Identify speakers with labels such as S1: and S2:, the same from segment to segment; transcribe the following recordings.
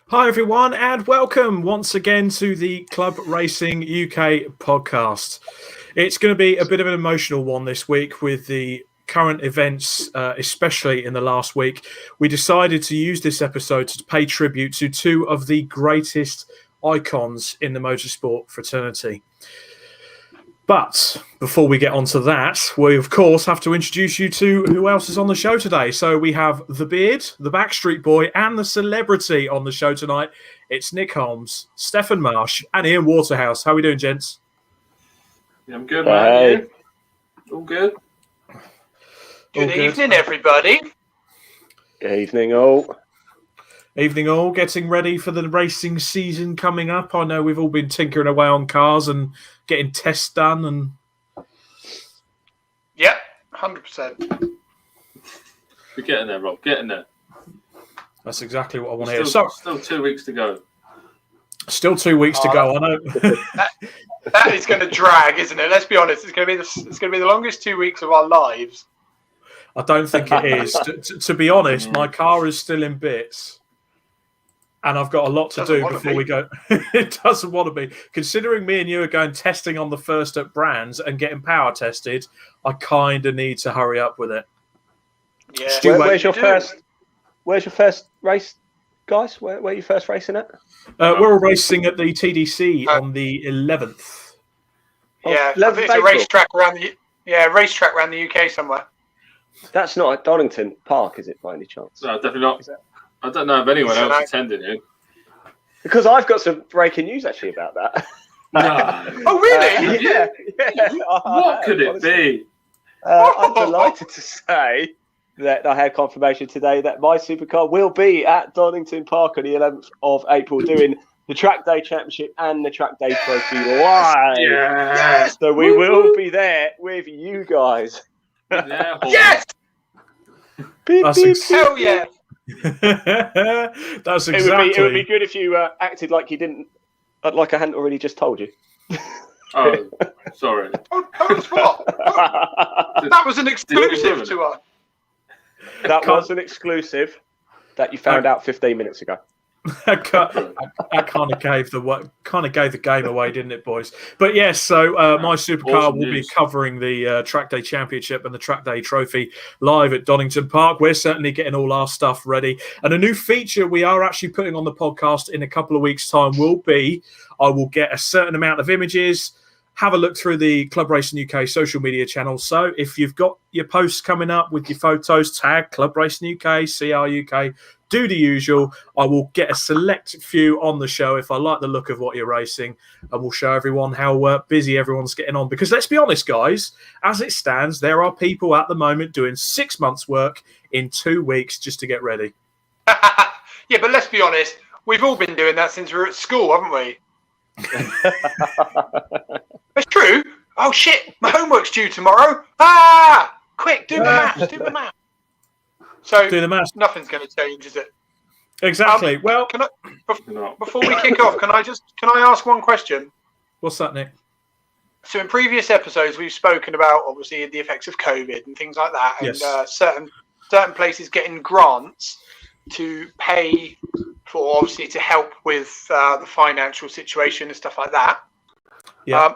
S1: Hi everyone, and welcome once again to the Club Racing UK podcast. It's going to be a bit of an emotional one this week with the current events, especially in the last week. We decided to use this episode to pay tribute to two of the greatest icons in the motorsport fraternity. But before we get onto that, we of course have to introduce you to who else is on the show today. So we have the Beard, the Backstreet Boy, and the Celebrity on the show tonight. It's Nick Holmes, Stefan Marsh, and Ian Waterhouse. How are we doing, gents?
S2: Yeah, I'm good, man.
S3: Hey.
S2: All good.
S4: Good evening, everybody.
S3: Good evening, all.
S1: Evening all, getting ready for the racing season coming up. I know we've all been tinkering away on cars and getting tests done. And
S4: Yep, 100%.
S2: We're getting there, Rob. Getting there.
S1: That's exactly what I want to hear.
S2: Still 2 weeks to go.
S1: Still 2 weeks to go, I know.
S4: That is going to drag, isn't it? Let's be honest. It's going to be the longest 2 weeks of our lives.
S1: I don't think it is. To be honest, my car is still in bits. And I've got a lot to do before we go. It doesn't want to be. Considering me and you are going testing on the first at Brands and getting power tested, I kind of need to hurry up with it.
S4: Yeah.
S3: Where's your first race, guys? Where are you first racing at?
S1: We're all racing at the TDC on the 11th.
S4: Yeah, I think it's a racetrack around the UK somewhere.
S3: That's not at Donington Park, is it, by any chance?
S2: No, definitely not. I don't know of anyone else attending it.
S3: Because I've got some breaking news actually about that.
S2: No.
S4: Oh, really?
S3: Yeah.
S2: What could it be?
S3: I'm delighted to say that I had confirmation today that MySuper car will be at Donington Park on the 11th of April doing the Track Day Championship and the Track Day Trophy live.
S2: Yeah.
S3: So we will be there with you guys.
S2: Yeah.
S4: Yes!
S1: That's
S4: Hell yeah!
S1: That's exactly.
S3: It would be good if you acted like you didn't, like I hadn't already just told you.
S2: Oh, sorry.
S4: Told us what? That was an exclusive to us.
S3: That was an exclusive that you found out 15 minutes ago.
S1: I kind of gave the game away, didn't it, boys? But yes, so my supercar will be covering the Track Day Championship and the Track Day Trophy live at Donington Park. We're certainly getting all our stuff ready, and a new feature we are actually putting on the podcast in a couple of weeks' time will be I will get a certain amount of images. Have a look through the Club Racing UK social media channels. So if you've got your posts coming up with your photos, tag Club Racing UK, CRUK, do the usual. I will get a select few on the show if I like the look of what you're racing, and we'll show everyone how busy everyone's getting on. Because let's be honest, guys, as it stands, there are people at the moment doing 6 months' work in 2 weeks just to get ready.
S4: Yeah, but let's be honest. We've all been doing that since we were at school, haven't we? It's true. Oh shit, my homework's due tomorrow. Quick, do the math. So
S1: Do the math.
S4: Nothing's going to change, is it?
S1: Exactly. Well,
S4: before we kick off, can I ask one question?
S1: What's that, Nick?
S4: So in previous episodes, we've spoken about obviously the effects of COVID and things like that, and certain places getting grants to pay for, obviously, to help with the financial situation and stuff like that. Yeah.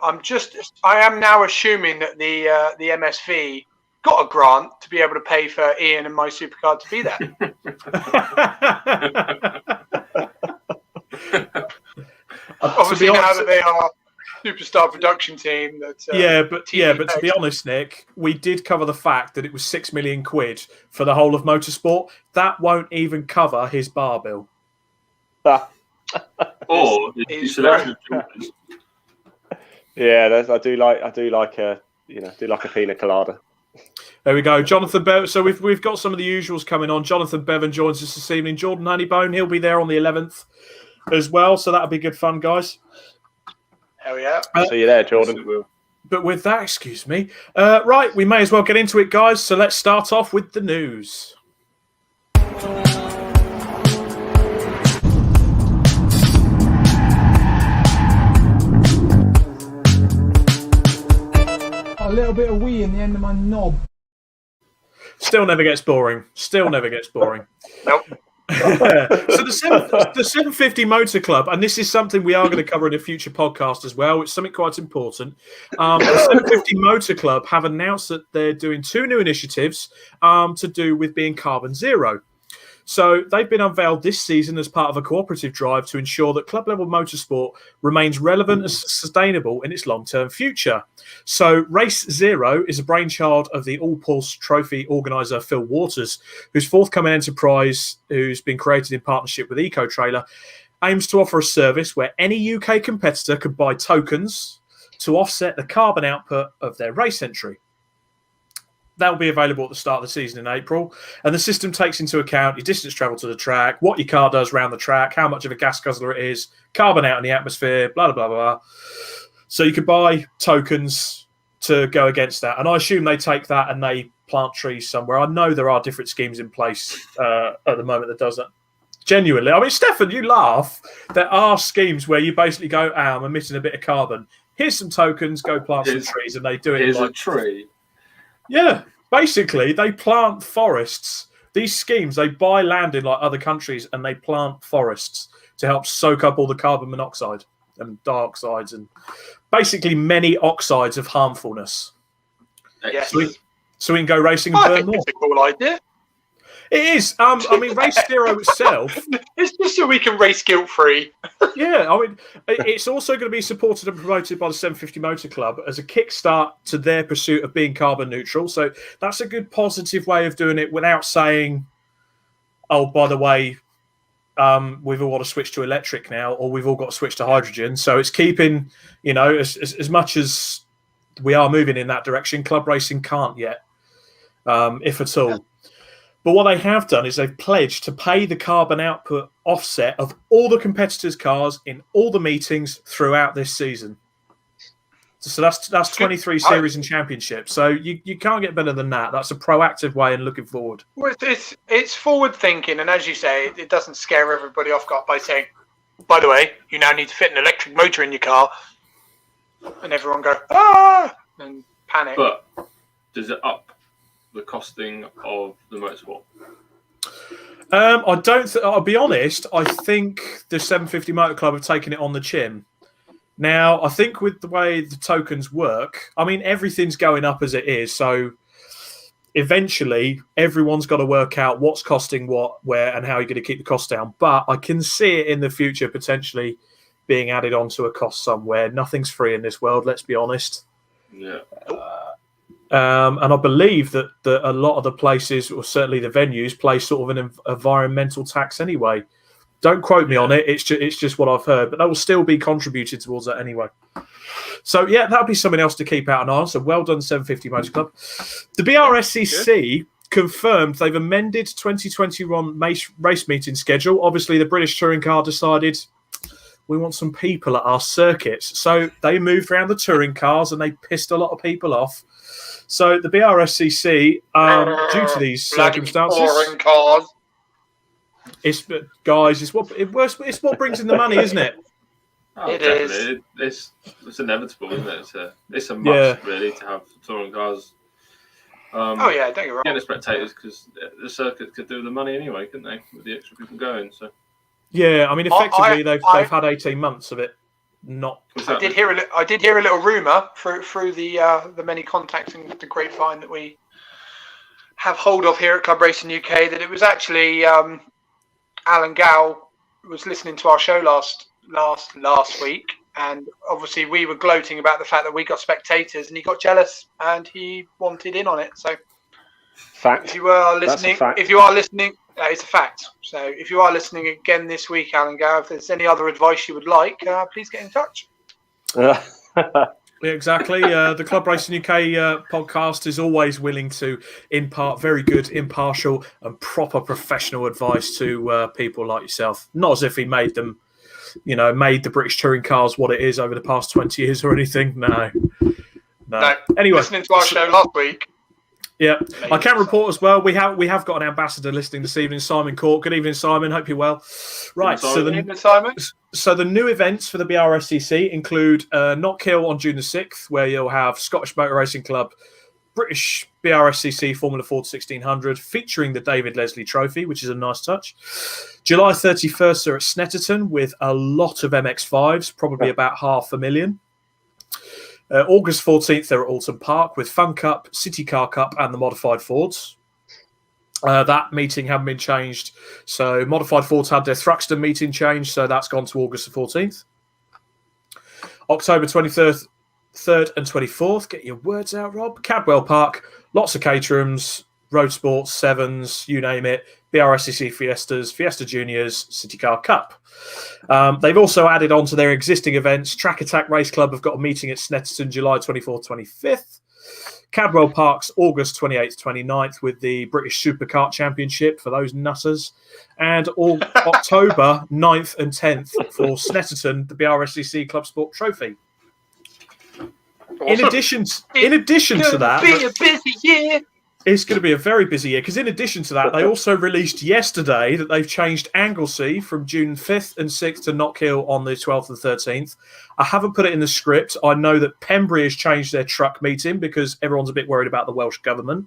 S4: I am now assuming that the MSV got a grant to be able to pay for Ian and MySuper to be there. Obviously, now that they are superstar production team. But
S1: to be honest, Nick, we did cover the fact that it was £6 million for the whole of motorsport. That won't even cover his bar bill.
S2: Or his selection of jewelries.
S3: Yeah, I do like a pina colada.
S1: There we go, Jonathan Bevan. So we've got some of the usuals coming on. Jonathan Bevan joins us this evening. Jordan Honeybone, he'll be there on the 11th as well. So that'll be good fun, guys.
S4: Hell yeah!
S3: See you there, Jordan.
S1: But with that, excuse me. Right, we may as well get into it, guys. So let's start off with the news.
S5: A little bit of wee in the end of my knob.
S1: Still never gets boring.
S4: Nope.
S1: So the 750 Motor Club, and this is something we are going to cover in a future podcast as well. It's something quite important. The 750 Motor Club have announced that they're doing 2 new initiatives to do with being carbon zero. So they've been unveiled this season as part of a cooperative drive to ensure that club-level motorsport remains relevant and sustainable in its long-term future. So Race Zero is a brainchild of the All-Pulse Trophy organiser Phil Waters, whose forthcoming enterprise, who's been created in partnership with EcoTrailer, aims to offer a service where any UK competitor could buy tokens to offset the carbon output of their race entry. That will be available at the start of the season in April. And the system takes into account your distance travel to the track, what your car does around the track, how much of a gas guzzler it is, carbon out in the atmosphere, blah, blah, blah, blah. So you could buy tokens to go against that. And I assume they take that and they plant trees somewhere. I know there are different schemes in place at the moment that does that. Genuinely. I mean, Stefan, you laugh. There are schemes where you basically go, I'm emitting a bit of carbon. Here's some tokens, go plant some trees. And they do it.
S2: Here's a tree.
S1: Yeah, basically, they plant forests. These schemes, they buy land in like other countries and they plant forests to help soak up all the carbon monoxide and dioxides and basically many oxides of harmfulness.
S4: Yes.
S1: So we can go racing and burn more.
S4: It's a cool idea.
S1: It is. I mean, Race Zero itself.
S4: It's just so we can race guilt-free.
S1: Yeah, I mean, it's also going to be supported and promoted by the 750 Motor Club as a kickstart to their pursuit of being carbon neutral. So that's a good positive way of doing it without saying, oh, by the way, we've all got to switch to electric now, or we've all got to switch to hydrogen. So it's keeping, as much as we are moving in that direction, club racing can't yet, if at all. But what they have done is they've pledged to pay the carbon output offset of all the competitors' cars in all the meetings throughout this season. So that's 23 series and championships. So you can't get better than that. That's a proactive way and looking forward.
S4: Well, it's forward thinking, and as you say, it doesn't scare everybody off guard by saying, by the way, you now need to fit an electric motor in your car, and everyone go and panic.
S2: But does it up the costing of the motorsport?
S1: I don't. I'll be honest. I think the 750 Motor Club have taken it on the chin. Now, I think with the way the tokens work, I mean, everything's going up as it is. So eventually, everyone's got to work out what's costing what, where, and how you're going to keep the cost down. But I can see it in the future potentially being added onto a cost somewhere. Nothing's free in this world. Let's be honest.
S2: Yeah.
S1: And I believe that a lot of the places, or certainly the venues, play sort of an environmental tax anyway. Don't quote me on it. It's just what I've heard, but that will still be contributed towards that anyway. So yeah, that'll be something else to keep out an eye on. So well done, 750 Motor Club. The BRSCC confirmed they've amended 2021 race meeting schedule. Obviously, the British Touring Car decided we want some people at our circuits, so they moved around the touring cars and they pissed a lot of people off. So the BRSCC, due to these circumstances,
S4: boring cars.
S1: It's what brings in the money, isn't it?
S2: Oh,
S4: It
S2: definitely. It's inevitable, isn't it? It's a must really to have touring cars.
S4: Don't get me wrong.
S2: Get the spectators, because the circuit could do the money anyway, couldn't they? With the extra people going. So
S1: yeah, I mean, effectively they've had 18 months of it. Not.
S4: I did hear a little rumor through the many contacts and the grapevine that we have hold of here at Club Racing UK, that it was actually Alan Gow was listening to our show last week, and obviously we were gloating about the fact that we got spectators, and he got jealous and he wanted in on it. So,
S3: fact.
S4: If you are listening, that is a fact. So, if you are listening again this week, Alan Gow, if there's any other advice you would like, please get in touch.
S1: Yeah, exactly. The Club Racing UK podcast is always willing to impart very good, impartial, and proper professional advice to people like yourself. Not as if he made them, made the British touring cars what it is over the past 20 years or anything. No. Anyway,
S4: listening to our show last week.
S1: Yeah, I can report as well. We have got an ambassador listening this evening, Simon Cork. Good evening, Simon. Hope you're well. Right,
S4: Good evening, Simon.
S1: So the new events for the BRSCC include Knockhill on June the 6th, where you'll have Scottish Motor Racing Club, British BRSCC Formula Ford 1600, featuring the David Leslie Trophy, which is a nice touch. July 31st are at Snetterton with a lot of MX-5s, probably about 500,000. August 14th, they're at Alton Park with Fun Cup, City Car Cup, and the Modified Fords. That meeting hadn't been changed. So Modified Fords had their Thruxton meeting changed, so that's gone to August the 14th. October 23rd, 3rd and 24th, get your words out, Rob. Cadwell Park, lots of caterums, road sports, sevens, you name it, BRSCC Fiestas, Fiesta Juniors, City Car Cup. They've also added on to their existing events. Track Attack Race Club have got a meeting at Snetterton July 24th, 25th. Cadwell Park's August 28th, 29th with the British Superkart Championship for those nutters. And October 9th and 10th for Snetterton, the BRSCC Club Sport Trophy.
S4: Awesome.
S1: In addition to that,
S4: be a busy year.
S1: It's going to be a very busy year because in addition to that, they also released yesterday that they've changed Anglesey from June 5th and 6th to Knockhill on the 12th and 13th. I haven't put it in the script. I know that Pembrey has changed their truck meeting because everyone's a bit worried about the Welsh government.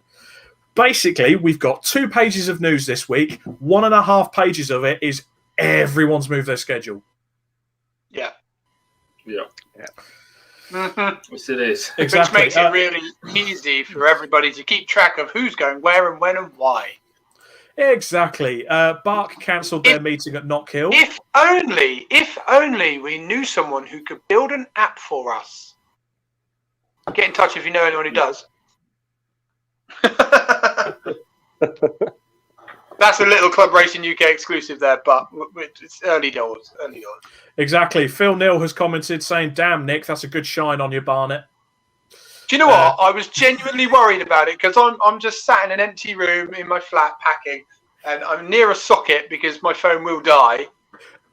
S1: Basically, we've got 2 pages of news this week. 1.5 pages of it is everyone's moved their schedule.
S4: Yeah.
S2: Mm-hmm. Yes, it is.
S1: Exactly.
S4: Which makes it really easy for everybody to keep track of who's going where and when and why.
S1: Exactly. Bark cancelled their meeting at Knockhill.
S4: If only we knew someone who could build an app for us. Get in touch if you know anyone who does. That's a little Club Racing UK exclusive there, but it's early doors.
S1: Exactly. Phil Neal has commented saying, "Damn, Nick, that's a good shine on your Barnet."
S4: Do you know what? I was genuinely worried about it because I'm just sat in an empty room in my flat packing, and I'm near a socket because my phone will die,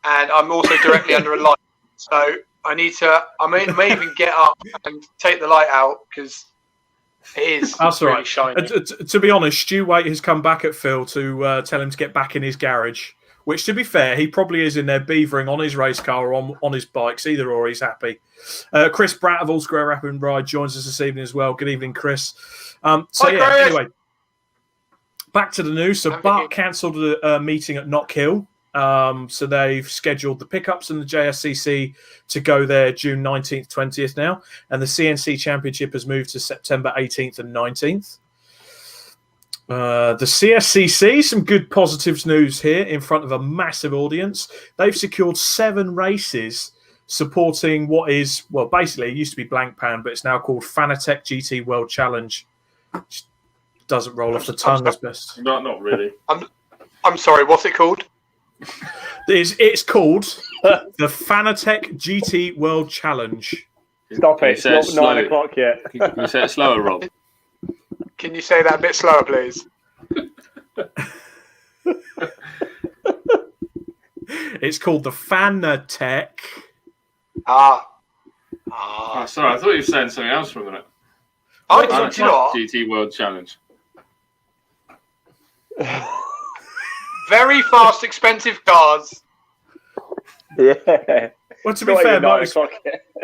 S4: and I'm also directly under a light. So I may even get up and take the light out because it is
S1: That's
S4: really
S1: all right.
S4: shiny.
S1: To be honest, Stu Waite has come back at Phil to tell him to get back in his garage, which, to be fair, he probably is in there beavering on his race car or on his bikes, either or he's happy. Chris Bratt of All Square Rap and Ride joins us this evening as well. Good evening, Chris.
S4: Hi, Chris.
S1: Anyway, back to the news. So Bart cancelled a meeting at Knockhill. So they've scheduled the pickups and the JSCC to go there June 19th, 20th now. And the CNC Championship has moved to September 18th and 19th. The CSCC, some good positives news here in front of a massive audience. They've secured 7 races supporting what is, well, basically it used to be Blank Pan, but it's now called Fanatec GT World Challenge. Which doesn't roll off the tongue as best.
S2: Not really.
S4: I'm sorry, what's it called?
S1: It's called the Fanatec GT World Challenge.
S3: Stop it. It's not 9 o'clock yet.
S2: Can you say it slower, Rob?
S4: Can you say that a bit slower, please?
S1: It's called the Fanatec.
S2: Sorry, I thought you were saying something else for a minute.
S4: Do you know what?
S2: GT World Challenge.
S4: Very fast, expensive cars.
S3: Yeah.
S1: Well, to be fair,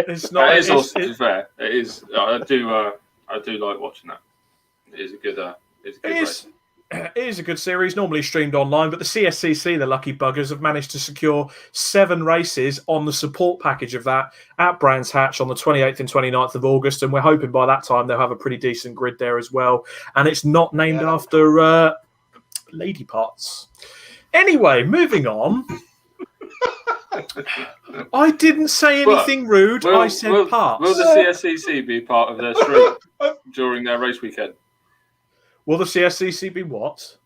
S2: it's not. It is also, to be fair, it is. I do like watching that. It is a good. It's a good race.
S1: it is a good series, normally streamed online, but the CSCC, the lucky buggers, have managed to secure 7 races on the support package of that at Brands Hatch on the 28th and 29th of August, and we're hoping by that time they'll have a pretty decent grid there as well. And it's not named after lady parts. Anyway, moving on. I didn't say anything rude. I said parts.
S2: Will the CSCC be part of their stream during their race weekend?
S1: Will the CSCC be what?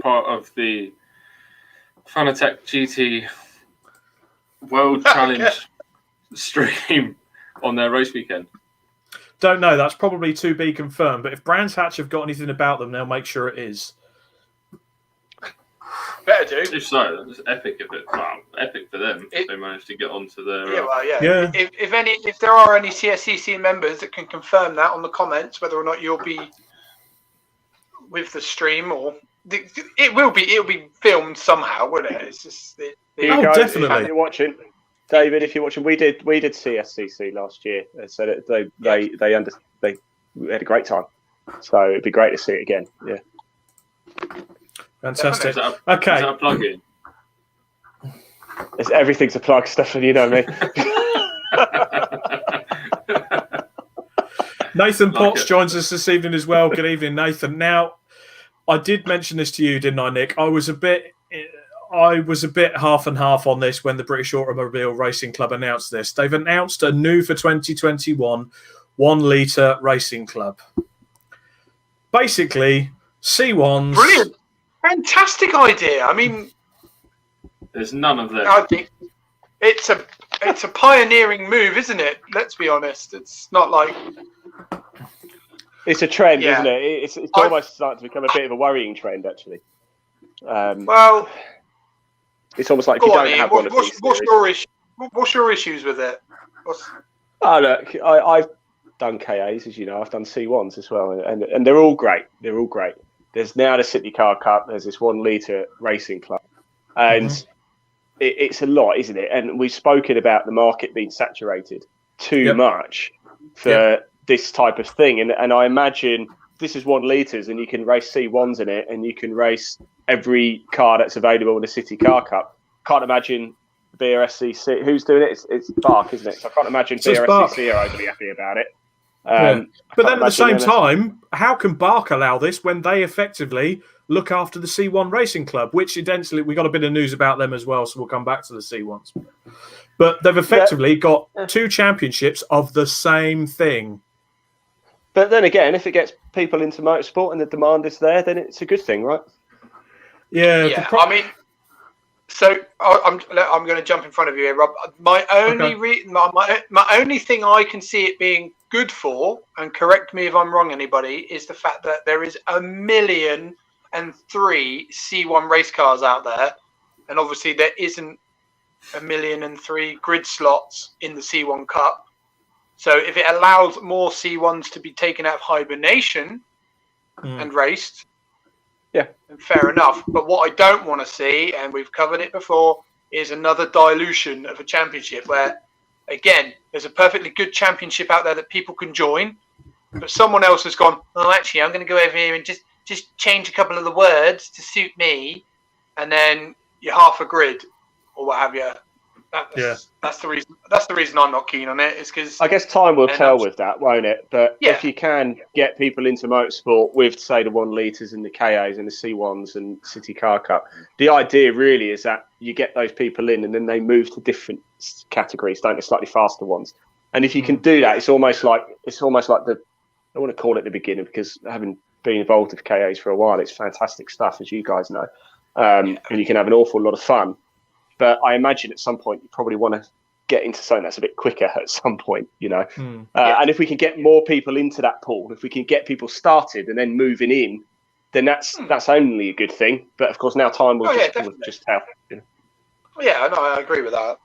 S2: Part of the Fanatec GT World Challenge stream on their race weekend?
S1: Don't know. That's probably to be confirmed. But if Brands Hatch have got anything about them, they'll make sure it is.
S4: Better do.
S2: If so, it's epic. Epic for them if they managed to get onto their.
S4: If there are any CSCC members that can confirm that on the comments, whether or not you'll be with the stream, or it'll be filmed somehow, won't it? It's just
S1: definitely.
S3: If you're watching, David, if you're watching, we did CSCC last year, so that they had a great time. So it'd be great to see it again. Yeah.
S1: Fantastic.
S2: Is that a plug-in?
S3: Everything's a plug, Stefan. You know me.
S1: Nathan Potts joins us this evening as well. Good evening, Nathan. Now, I did mention this to you, didn't I, Nick? I was a bit half and half on this when the British Automobile Racing Club announced this. They've announced a new for 2021 1-litre racing club. Basically, C1s.
S4: Brilliant. Fantastic idea. I mean,
S2: there's none of them.
S4: I think it's a pioneering move, isn't it? Let's be honest. It's not like
S3: it's a trend, isn't it? It's almost starting to become a bit of a worrying trend, actually.
S4: Well,
S3: it's almost like if you don't have one of these.
S4: What's your issues with it?
S3: Look, I've done KAs, as you know. I've done C1s as well, and they're all great. They're all great. There's now the City Car Cup. There's this 1-litre racing club, and it's a lot, isn't it? And we've spoken about the market being saturated too much for this type of thing. And I imagine this is 1 litres, and you can race C1s in it, and you can race every car that's available in the City Car Cup. Can't imagine BRSCC. Who's doing it? It's Bark, isn't it? So I can't imagine BRSCC are overly happy about it.
S1: But then at the same time, how can Bark allow this when they effectively look after the C1 Racing Club, which eventually we got a bit of news about them as well, so we'll come back to the C1s. But they've effectively got 2 championships of the same thing.
S3: But then again, if it gets people into motorsport and the demand is there, then it's a good thing, right?
S4: Yeah. I mean, so I'm going to jump in front of you here, Rob. My only thing I can see it being good for, and correct me if I'm wrong, anybody, is the fact that there is 1,000,003 C1 race cars out there, and obviously there isn't 1,000,003 grid slots in the C1 Cup. So if it allows more C1s to be taken out of hibernation and raced, then fair enough. But what I don't want to see, and we've covered it before, is another dilution of a championship where, again, there's a perfectly good championship out there that people can join, but someone else has gone, oh, actually, I'm going to go over here and just change a couple of the words to suit me, and then you're half a grid or what have you. That's the reason. That's the reason I'm not keen on it. Is because
S3: I guess time will tell with that, won't it? But if you can get people into motorsport with, say, the 1 litres and the KAs and the C1s and City Car Cup, the idea really is that you get those people in and then they move to different categories, don't they? Slightly faster ones. And if you can do that, it's almost like the, I want to call it the beginning, because having been involved with KAs for a while, it's fantastic stuff, as you guys know, and you can have an awful lot of fun. But I imagine at some point you probably want to get into something that's a bit quicker at some point, you know. And if we can get more people into that pool, if we can get people started and then moving in, then that's only a good thing. But of course, now time will just tell. You know?
S4: Yeah, no, I agree with that.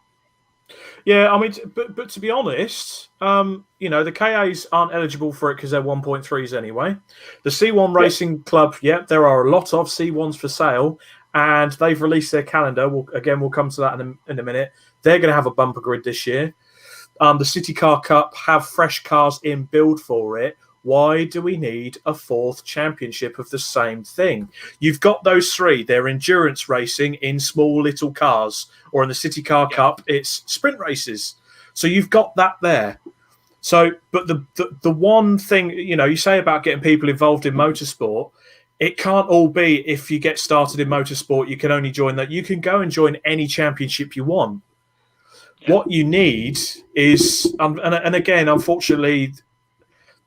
S1: Yeah, I mean, but to be honest, you know, the KAs aren't eligible for it because they're 1.3s anyway. The C1 Racing Club, there are a lot of C1s for sale, and they've released their calendar. We'll come to that in a minute. They're going to have a bumper grid this year. The City Car Cup have fresh cars in build for it. Why do we need a fourth championship of the same thing? You've got those three. They're endurance racing in small little cars, or in the City Car Cup, it's sprint races. So you've got that there. So, but the one thing, you say about getting people involved in motorsport, it can't all be if you get started in motorsport, you can only join that. You can go and join any championship you want. Yeah. What you need is, and again, unfortunately,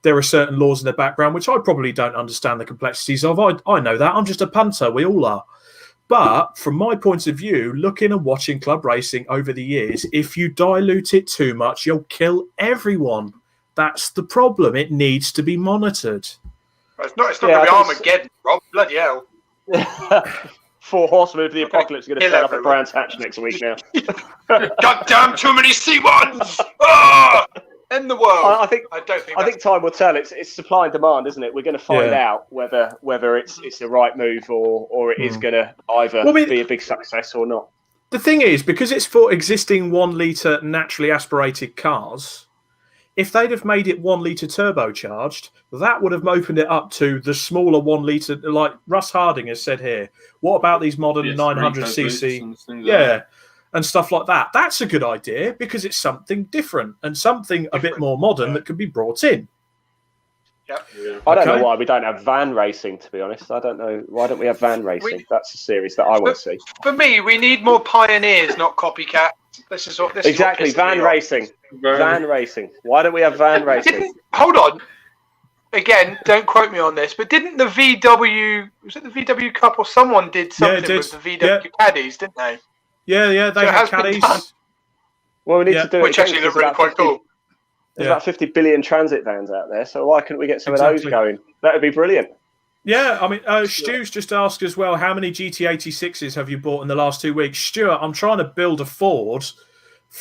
S1: there are certain laws in the background, which I probably don't understand the complexities of. I know that. I'm just a punter. We all are. But from my point of view, looking and watching club racing over the years, if you dilute it too much, you'll kill everyone. That's the problem. It needs to be monitored.
S4: It's not going to be Armageddon, Rob. Bloody hell.
S3: 4 Horsemen of the Apocalypse are going to turn up at Brands Hatch next week now.
S4: Goddamn, too many C1s! Ah! In the world.
S3: I think time will tell. It's supply and demand, isn't it? We're going to find out whether it's the right move or it is going to either be a big success or not.
S1: The thing is, because it's for existing 1 litre naturally aspirated cars, if they'd have made it 1 litre turbocharged, that would have opened it up to the smaller 1 litre, like Russ Harding has said here. What about these modern 900cc? And stuff like that. That's a good idea because it's something different and something a bit more modern that can be brought in.
S4: Yep. Yeah.
S3: I don't know why we don't have van racing, to be honest. I don't know. Why don't we have van racing? That's a series that I want to see.
S4: For me, we need more pioneers, not copycats. This is
S3: exactly van racing. Van racing. Why don't we have van racing?
S4: Hold on. Again, don't quote me on this, but didn't the VW, was it the VW Cup or someone did something with the VW caddies, didn't they?
S1: Yeah, they have caddies.
S3: Well, we need to do
S4: which actually look really quite cool.
S3: There's about 50 billion transit vans out there, so why couldn't we get some of those going? That would be brilliant.
S1: Yeah, I mean, Stu's just asked as well, how many GT86s have you bought in the last 2 weeks? Stuart, I'm trying to build a Ford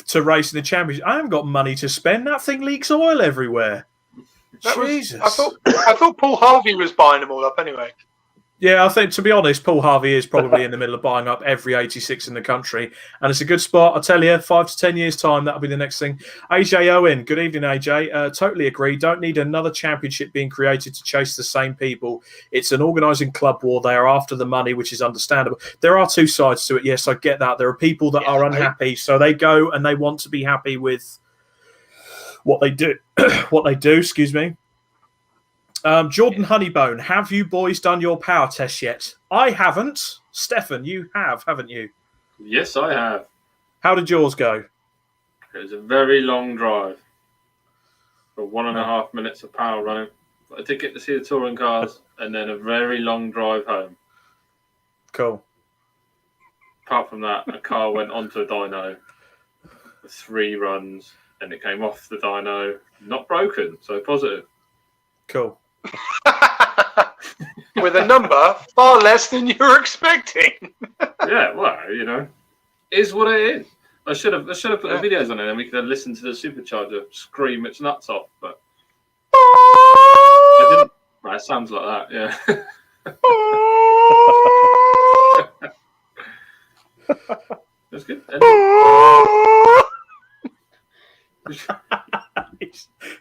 S1: to race in the championship. I haven't got money to spend. That thing leaks oil everywhere. Jesus.
S4: I thought Paul Harvey was buying them all up anyway.
S1: Yeah, I think, to be honest, Paul Harvey is probably in the middle of buying up every 86 in the country. And it's a good spot. I tell you, 5 to 10 years' time, that'll be the next thing. AJ Owen, good evening, AJ. Totally agree. Don't need another championship being created to chase the same people. It's an organising club war. They are after the money, which is understandable. There are two sides to it. Yes, I get that. There are people that are unhappy. So they go and they want to be happy with what they do. Excuse me. Jordan Honeybone, have you boys done your power test yet? I haven't. Stefan, you have, haven't you?
S2: Yes, I have.
S1: How did yours go?
S2: It was a very long drive for 1.5 minutes of power running. I did get to see the touring cars and then a very long drive home.
S1: Cool.
S2: Apart from that, a car went onto a dyno for 3 runs and it came off the dyno, not broken, so positive.
S1: Cool.
S4: With a number far less than you were expecting.
S2: Yeah, well, is what it is. I should have put the videos on it and we could have listened to the supercharger scream its nuts off, but I didn't. Right, it sounds like that, yeah. That's good.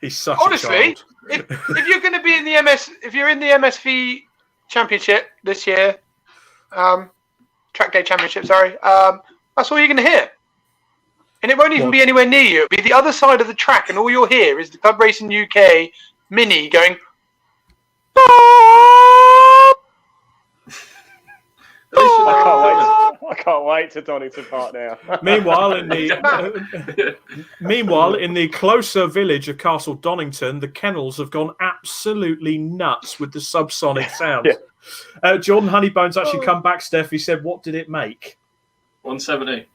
S1: He's such
S4: honestly,
S1: a child.
S4: if you're going to be in the if you're in the MSV Championship this year, Track Day Championship, sorry, that's all you're going to hear, and it won't even be anywhere near you. It'll be the other side of the track, and all you'll hear is the Club Racing UK Mini going.
S3: I can't wait to Donington Park now.
S1: Meanwhile, in the closer village of Castle Donington, the kennels have gone absolutely nuts with the subsonic sound. Yeah. Jordan Honeybone's actually come back, Steph. He said, what did it make?
S2: 170.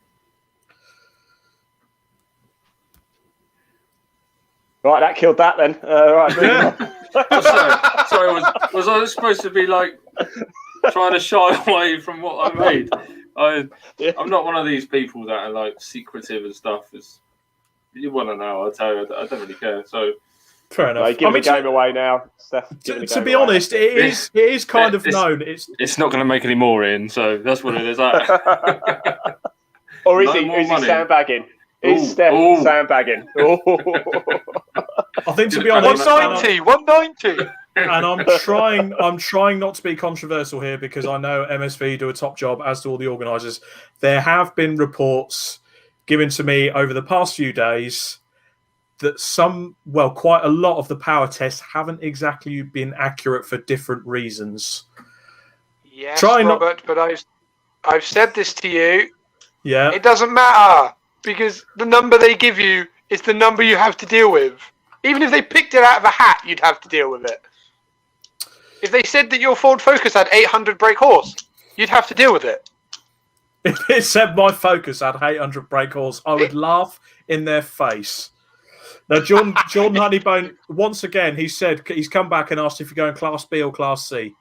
S3: Right, that killed that then. Right.
S2: Sorry, was I supposed to be like trying to shy away from what I made? I'm not one of these people that are like secretive and stuff. You want to know? I'll tell you. I don't really care. So
S1: fair enough.
S3: Give the game away now, Steph.
S1: To be honest, it is kind of known.
S2: It's not going to make any more in, so that's what it is.
S3: Or is he sandbagging? Is Steph sandbagging?
S1: I think, to be honest,
S4: 190.
S1: And I'm trying not to be controversial here because I know MSV do a top job, as do all the organisers. There have been reports given to me over the past few days that quite a lot of the power tests haven't exactly been accurate for different reasons.
S4: Yes, Robert, but I've said this to you.
S1: Yeah.
S4: It doesn't matter because the number they give you is the number you have to deal with. Even if they picked it out of a hat, you'd have to deal with it. If they said that your Ford Focus had 800 brake horse, you'd have to deal with it.
S1: If it said my Focus had 800 brake horse, I would laugh in their face. Now, Jordan Honeybone, once again, he's come back and asked if you're going Class B or Class C.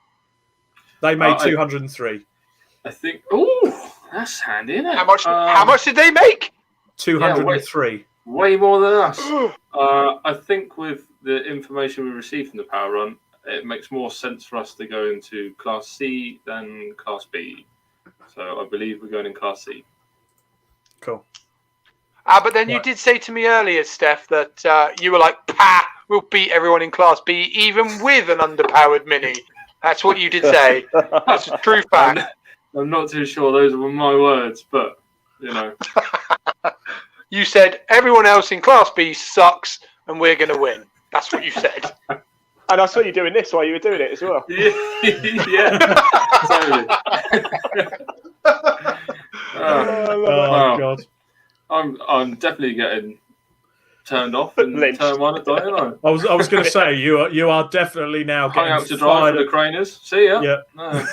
S1: They made 203.
S2: I think. Oh, that's handy, isn't it?
S4: How much did they make?
S1: 203.
S2: Yeah, way more than us. I think with the information we received from the Power Run, it makes more sense for us to go into Class C than Class B. So I believe we're going in Class C.
S1: Cool.
S4: But then you did say to me earlier, Steph, that you were like, we'll beat everyone in Class B, even with an underpowered Mini. That's what you did say. That's a true fact.
S2: I'm not too sure those were my words, but, you know.
S4: You said everyone else in Class B sucks and we're going to win. That's what you said.
S3: And I saw you doing this while you were doing it as well.
S2: Yeah. Totally.
S1: Oh, God.
S2: I'm definitely getting turned off in turn one, don't I?
S1: I was going to say you are definitely now getting
S2: out to drive for the Craners. See ya.
S1: Yeah.
S2: No.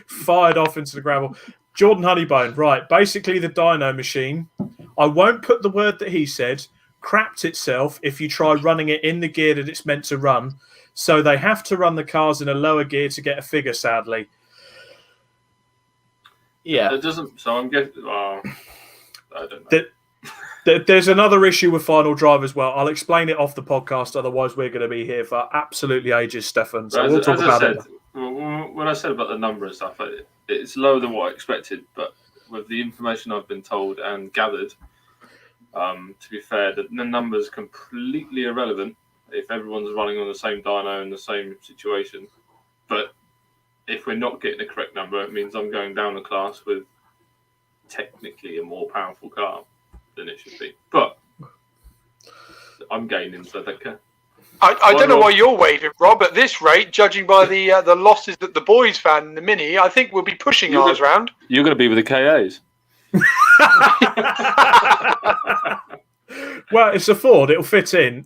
S1: Fired off into the gravel. Jordan Honeybone, right? Basically, the dyno machine. I won't put the word that he said. Crapped itself if you try running it in the gear that it's meant to run. So they have to run the cars in a lower gear to get a figure, sadly. Yeah.
S2: It doesn't. So I'm guessing. I don't know.
S1: There's another issue with Final Drive as well. I'll explain it off the podcast. Otherwise, we're going to be here for absolutely ages, Stefan. So we'll talk about it.
S2: When I said about the number and stuff, it's lower than what I expected. But with the information I've been told and gathered, to be fair, the number's completely irrelevant if everyone's running on the same dyno in the same situation. But if we're not getting the correct number, it means I'm going down the class with technically a more powerful car than it should be. But I'm gaining, so I don't care.
S4: I don't know why you're waving, Rob. At this rate, judging by the losses that the boys found in the Mini, I think we'll be pushing ours round.
S2: You're going to be with the KAs.
S1: Well, it's a Ford. It'll fit in.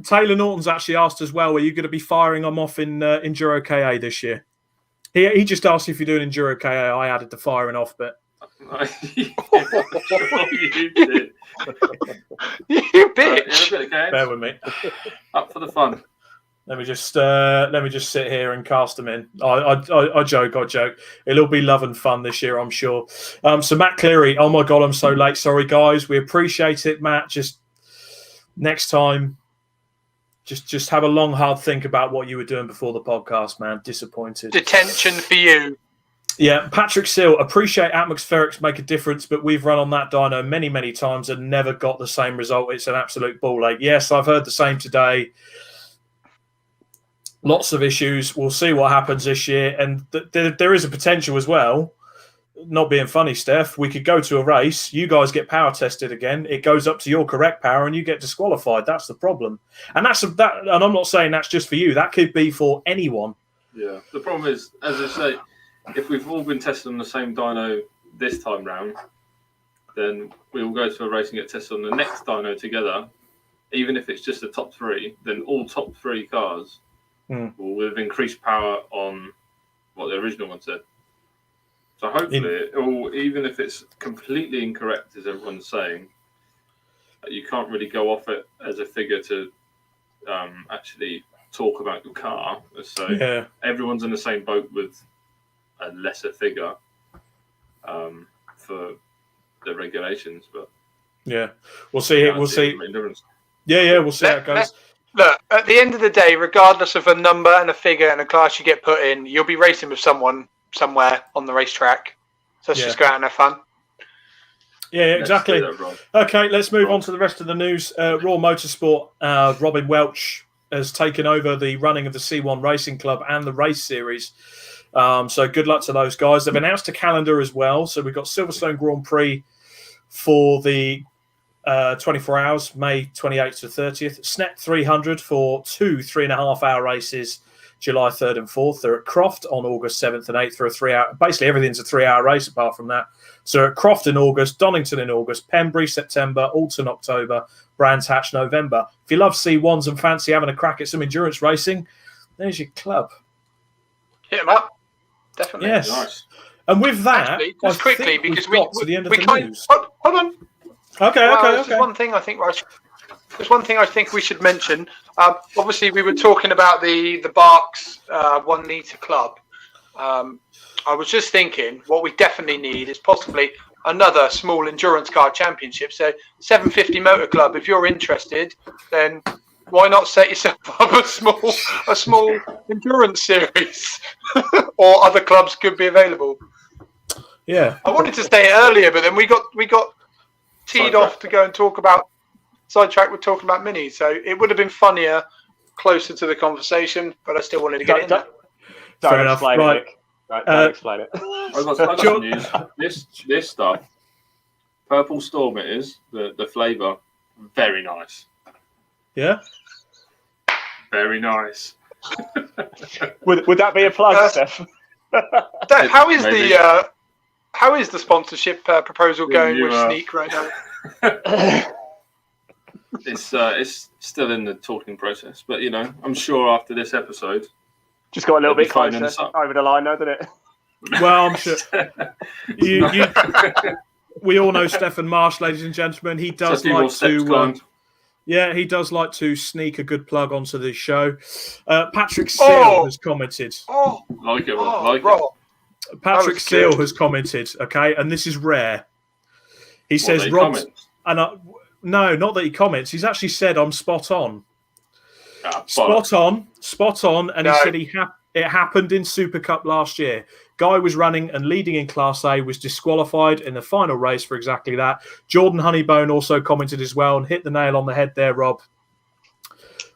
S1: Taylor Norton's actually asked as well, are you going to be firing them off in Enduro KA this year? He just asked if you're doing Enduro KA. I added the firing off bit.
S2: You did.
S4: You bitch.
S1: Bear with me.
S2: Up for the fun.
S1: Let me just sit here and cast them in. I joke. It'll be love and fun this year, I'm sure. So Matt Cleary, oh my God, I'm so late. Sorry, guys. We appreciate it, Matt. Just next time, just have a long, hard think about what you were doing before the podcast, man. Disappointed.
S4: Detention for you.
S1: Yeah, Patrick Seal, appreciate atmospherics make a difference, but we've run on that dyno many, many times and never got the same result. It's an absolute ball ache. Yes, I've heard the same today. Lots of issues. We'll see what happens this year. And there is a potential as well. Not being funny, Steph, we could go to a race. You guys get power tested again. It goes up to your correct power and you get disqualified. That's the problem. And and I'm not saying that's just for you. That could be for anyone.
S2: Yeah. The problem is, as I say, if we've all been tested on the same dyno this time round, then we will go to a race and get tested on the next dyno together. Even if it's just the top three, then all top three cars will have increased power on what the original one said. So hopefully, even if it's completely incorrect, as everyone's saying, you can't really go off it as a figure to actually talk about your car. So everyone's in the same boat with a lesser figure for the regulations. But
S1: we'll see. We'll see. We'll see how it goes.
S4: Look, at the end of the day, regardless of a number and a figure and a class you get put in, you'll be racing with someone somewhere on the racetrack. So let's just go out and have fun.
S1: Yeah, exactly. Okay, let's move on to the rest of the news. Raw Motorsport, Robin Welch has taken over the running of the C1 Racing Club and the race series. So good luck to those guys. They've announced a calendar as well. So we've got Silverstone Grand Prix for the 24 hours, May 28th to 30th. SNET 300 for 2 3.5-hour races, July 3rd and 4th. They're at Croft on August 7th and 8th for a 3-hour. Basically, everything's a 3-hour race apart from that. So at Croft in August, Donington in August, Pembrey September, Alton October, Brands Hatch November. If you love C1s and fancy having a crack at some endurance racing, there's your club.
S4: Hit them up. Definitely.
S1: Yes.
S2: Nice.
S1: And with that,
S4: actually, just quickly, because we
S1: got to the end of the news.
S4: Hold on.
S1: Okay.
S4: There's one thing I think we should mention. Obviously, we were talking about the Barks 1 litre club. I was just thinking what we definitely need is possibly another small endurance car championship. So 750 Motor Club, if you're interested, then why not set yourself up a small endurance series? Or other clubs could be available.
S1: Yeah.
S4: I wanted to say it earlier, but then we got teed off to go and talk about sidetrack. We're talking about minis, so it would have been funnier closer to the conversation, but I still wanted to get it in there.
S3: Don't explain it. Don't explain it.
S2: I've got some news. This stuff, Purple Storm, it is the flavour, very nice.
S1: Yeah,
S2: very nice.
S3: Would that be a plug, Steph?
S4: Dave, how is the sponsorship proposal going with Sneak right now?
S2: It's still in the talking process, but I'm sure after this episode.
S3: Just got a little bit closer over the line, though, didn't it?
S1: Well, I'm sure. We all know Stefan Marsh, ladies and gentlemen. He does like to. He does like to sneak a good plug onto the show. Patrick Seal has commented.
S2: Like it.
S1: Patrick Seal has commented. Okay, and this is rare. He says, "Rob," no, not that he comments. He's actually said, "I'm spot on." Spot on, and he said it happened in Super Cup last year. Guy was running and leading in Class A, was disqualified in the final race for exactly that. Jordan Honeybone also commented as well and hit the nail on the head there, Rob.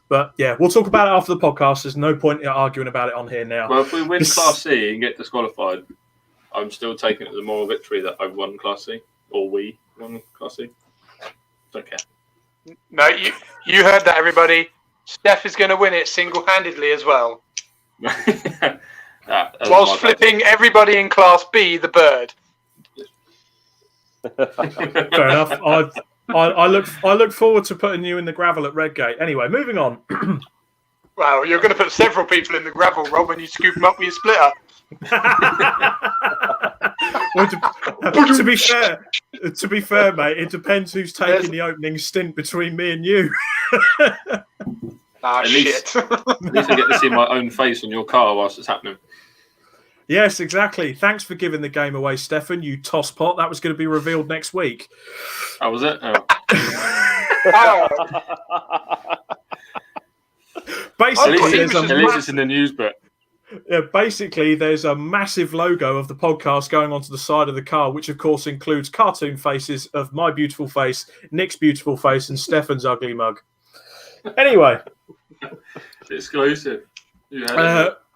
S1: But yeah, we'll talk about it after the podcast. There's no point in arguing about it on here now.
S2: Well, if we win Class C and get disqualified, I'm still taking it as a moral victory that I've won Class C, or we won Class C. Don't care.
S4: No, you heard that, everybody. Steph is going to win it single-handedly as well. Whilst flipping everybody in Class B the bird.
S1: Fair enough. I look forward to putting you in the gravel at Redgate. Anyway, moving on.
S4: Wow, you're going to put several people in the gravel, Rob, when you scoop them up with your splitter.
S1: Well, to be fair, mate, it depends who's taking the opening stint between me and you.
S2: Shit. At least I get to see my own face on your car whilst it's happening.
S1: Yes, exactly. Thanks for giving the game away, Stefan, you tosspot. That was going to be revealed next week.
S2: How was it?
S1: Basically,
S2: at least it's in the news bit.
S1: Yeah, basically, there's a massive logo of the podcast going onto the side of the car, which, of course, includes cartoon faces of my beautiful face, Nick's beautiful face, and Stefan's ugly mug. Anyway.
S2: Exclusive. AJ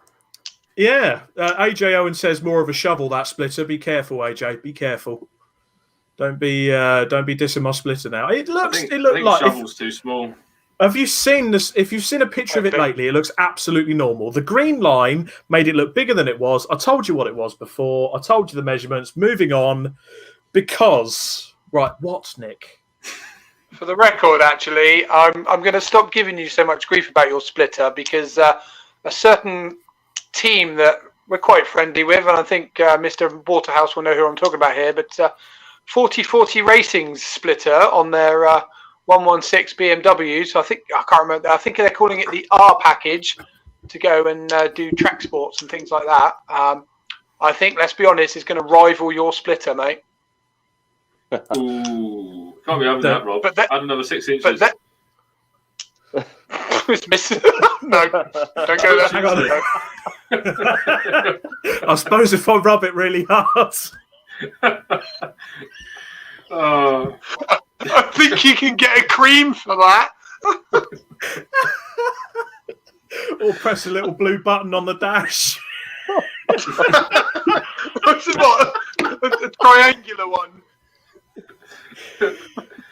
S1: Owen says more of a shovel, that splitter. Be careful, AJ. Be careful. Don't be dissing my splitter now. It looked like
S2: shovel's too small.
S1: Have you seen this? If you've seen a picture of it lately, it looks absolutely normal. The green line made it look bigger than it was. I told you what it was before. I told you the measurements. Moving on, because what, Nick?
S4: For the record, actually, I'm going to stop giving you so much grief about your splitter because a certain team that we're quite friendly with, and I think Mr. Waterhouse will know who I'm talking about here, but 4040 Racing's splitter on their 116 BMW. So I can't remember. I think they're calling it the R package to go and do track sports and things like that. I think, let's be honest, it's going to rival your splitter, mate.
S2: Ooh, can't be having that, Rob. Add another 6 inches.
S4: It's missing. No, don't go there.
S1: Hang on. I suppose if I rub it really hard.
S4: I think you can get a cream for that.
S1: Or press a little blue button on the dash.
S4: What's what? A triangular one.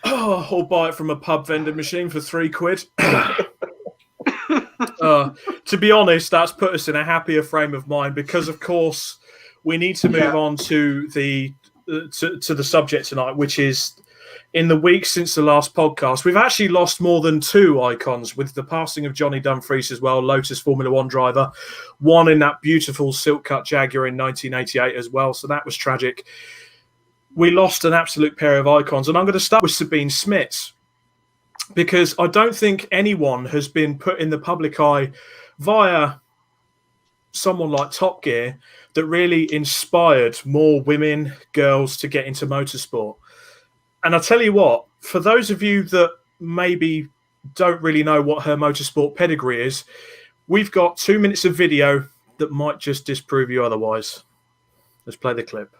S1: Oh, or buy it from a pub vending machine for £3. To be honest, that's put us in a happier frame of mind because, of course, we need to move on to the subject tonight, which is in the week since the last podcast, we've actually lost more than 2 icons with the passing of Johnny Dumfries as well, Lotus Formula One driver, one in that beautiful silk-cut Jaguar in 1988 as well. So that was tragic. We lost an absolute pair of icons, and I'm going to start with Sabine Schmitz because I don't think anyone has been put in the public eye via someone like Top Gear that really inspired more women, girls to get into motorsport. And I'll tell you what, for those of you that maybe don't really know what her motorsport pedigree is, we've got 2 minutes of video that might just disprove you otherwise. Let's play the clip.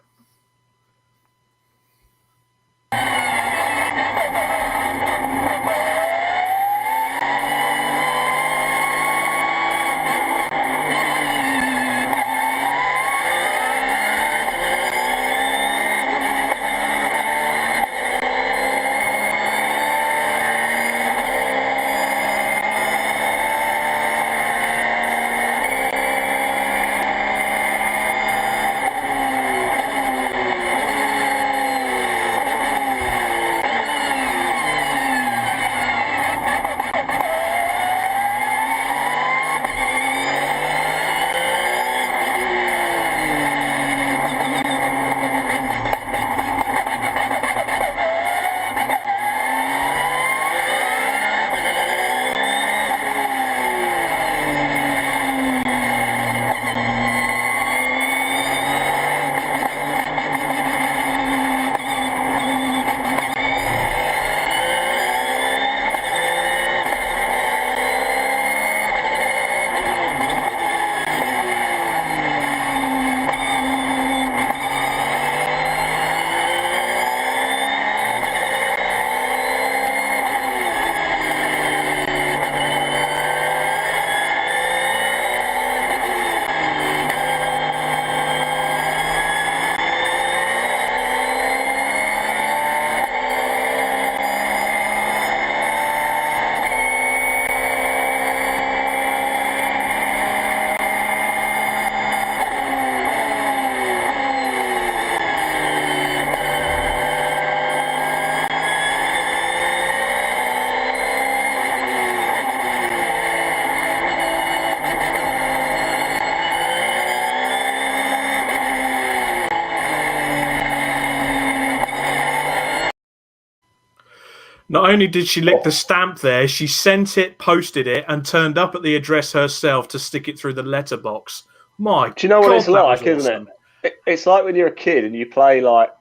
S1: Not only did she lick the stamp there, she sent it, posted it, and turned up at the address herself to stick it through the letterbox. My God,
S3: do you know what it's like,
S1: awesome.
S3: isn't it? It's like when you're a kid and you play like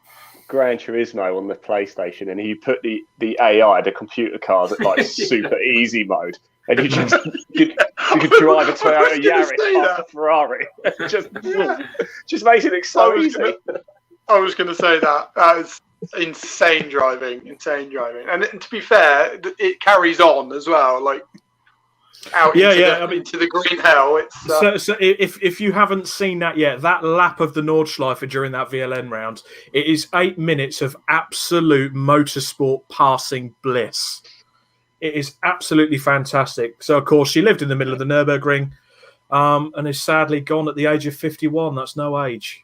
S3: Gran Turismo on the PlayStation and you put the AI, the computer cars, at like super easy mode, and you just you could drive a Toyota Yaris past a Ferrari. just makes it look so easy.
S4: I was going to say that is insane driving, and to be fair, it carries on as well, like out into the green hell. It's
S1: so if you haven't seen that yet, that lap of the Nordschleife during that VLN round, it is 8 minutes of absolute motorsport passing bliss. It is absolutely fantastic. So of course she lived in the middle of the Nürburgring, and is sadly gone at the age of 51. That's no age.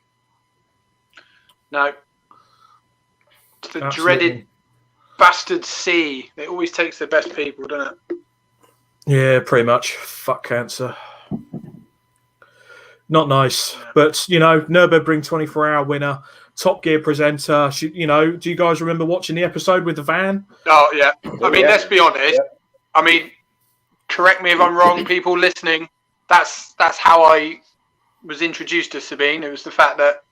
S4: No. It's the dreaded bastard C. It always takes the best people, doesn't it?
S1: Yeah, pretty much. Fuck cancer. Not nice. But, you know, Nürburgring 24-hour winner, Top Gear presenter. You know, do you guys remember watching the episode with the van?
S4: Oh, yeah. I mean, let's be honest. Yeah. I mean, correct me if I'm wrong, people listening. That's how I was introduced to Sabine. It was the fact that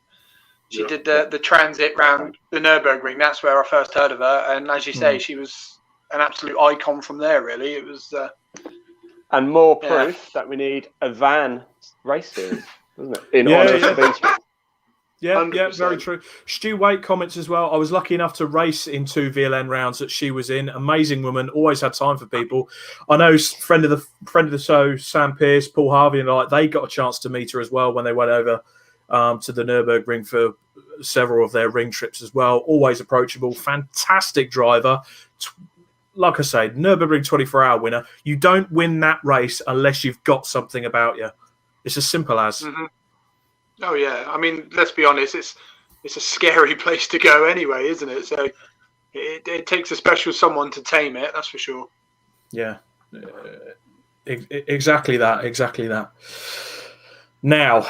S4: she did the transit round the Nürburgring. That's where I first heard of her. And as you say, she was an absolute icon from there, really. It was...
S3: and more proof that we need a van race series, isn't it? In honour of Sabine Schmitz.
S1: Yeah,
S4: 100%.
S1: yeah, very true. Stu Waite comments as well. I was lucky enough to race in 2 VLN rounds that she was in. Amazing woman, always had time for people. I know friend of the show, Sam Pearce, Paul Harvey, and they got a chance to meet her as well when they went over to the Nürburgring for several of their ring trips as well. Always approachable, fantastic driver. Like I say, Nürburgring 24-hour winner. You don't win that race unless you've got something about you. It's as simple as.
S4: Mm-hmm. Oh yeah, I mean, let's be honest. It's a scary place to go anyway, isn't it? So it takes a special someone to tame it. That's for sure.
S1: Yeah, exactly that. Exactly that. Now,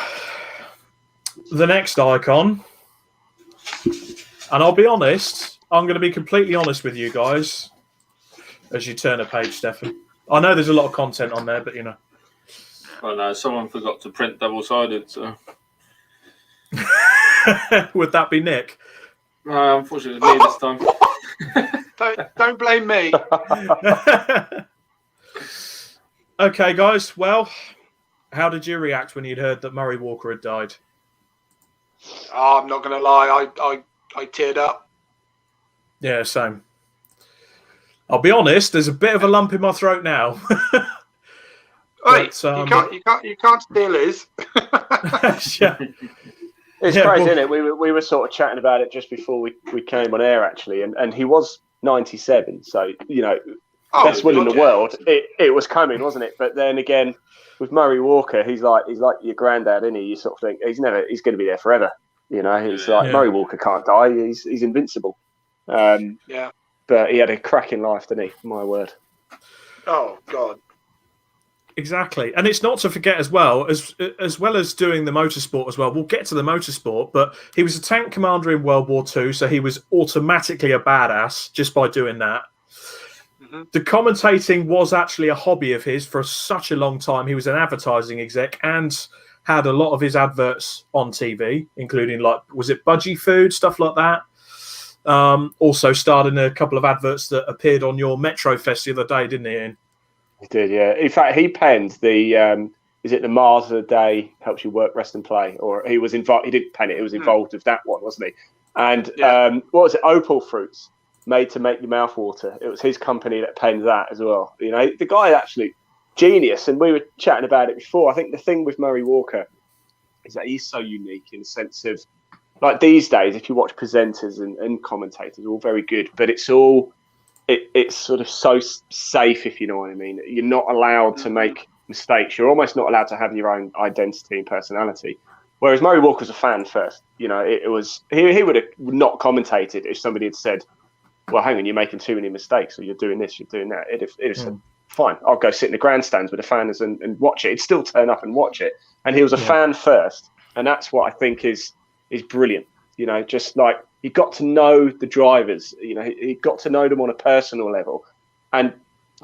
S1: the next icon, and I'll be honest. I'm going to be completely honest with you guys. As you turn a page, Stefan, I know there's a lot of content on there, but you know.
S2: Oh no, someone forgot to print double-sided. So.
S1: Would that be Nick?
S2: No, unfortunately, me this time.
S4: Don't blame me.
S1: Okay, guys. Well, how did you react when you'd heard that Murray Walker had died?
S4: Oh, I'm not going to lie. I teared up.
S1: Yeah, same. I'll be honest. There's a bit of a lump in my throat now.
S4: Wait, you can't steal his.
S1: Yeah.
S3: It's crazy, isn't it? We were sort of chatting about it just before we came on air, actually, and he was 97, so best will in the world. It was coming, wasn't it? But then again, with Murray Walker, he's like your granddad, isn't he? You sort of think he's going to be there forever. He's like Murray Walker can't die. He's invincible.
S4: Yeah.
S3: But he had a cracking life, didn't he? My word.
S4: Oh God.
S1: Exactly, and it's not to forget as well as doing the motorsport as well. We'll get to the motorsport, but he was a tank commander in World War II, so he was automatically a badass just by doing that. Mm-hmm. The commentating was actually a hobby of his for such a long time. He was an advertising exec and had a lot of his adverts on TV, including was it Budgie Food, stuff like that. Also starred in a couple of adverts that appeared on your Metro Fest the other day, didn't he, Ian?
S3: He did, yeah. In fact, he penned the is it the Mars of the Day helps you work, rest, and play? Or he was involved. He didn't pen it. He was involved with that one, wasn't he? And what was it? Opal Fruits, made to make your mouth water. It was his company that penned that as well. The guy actually genius. And we were chatting about it before. I think the thing with Murray Walker is that he's so unique in the sense of like these days, if you watch presenters and commentators, all very good, but it's all. It's sort of so safe, if you know what I mean. You're not allowed to make mistakes. You're almost not allowed to have your own identity and personality. Whereas Murray Walker's a fan first. It was he would have not commentated if somebody had said, "Well, hang on, you're making too many mistakes, or you're doing this, you're doing that." It'd have said, "Fine, I'll go sit in the grandstands with the fans and watch it." He'd still turn up and watch it. And he was a fan first, and that's what I think is brilliant. Just like. He got to know the drivers, he got to know them on a personal level. And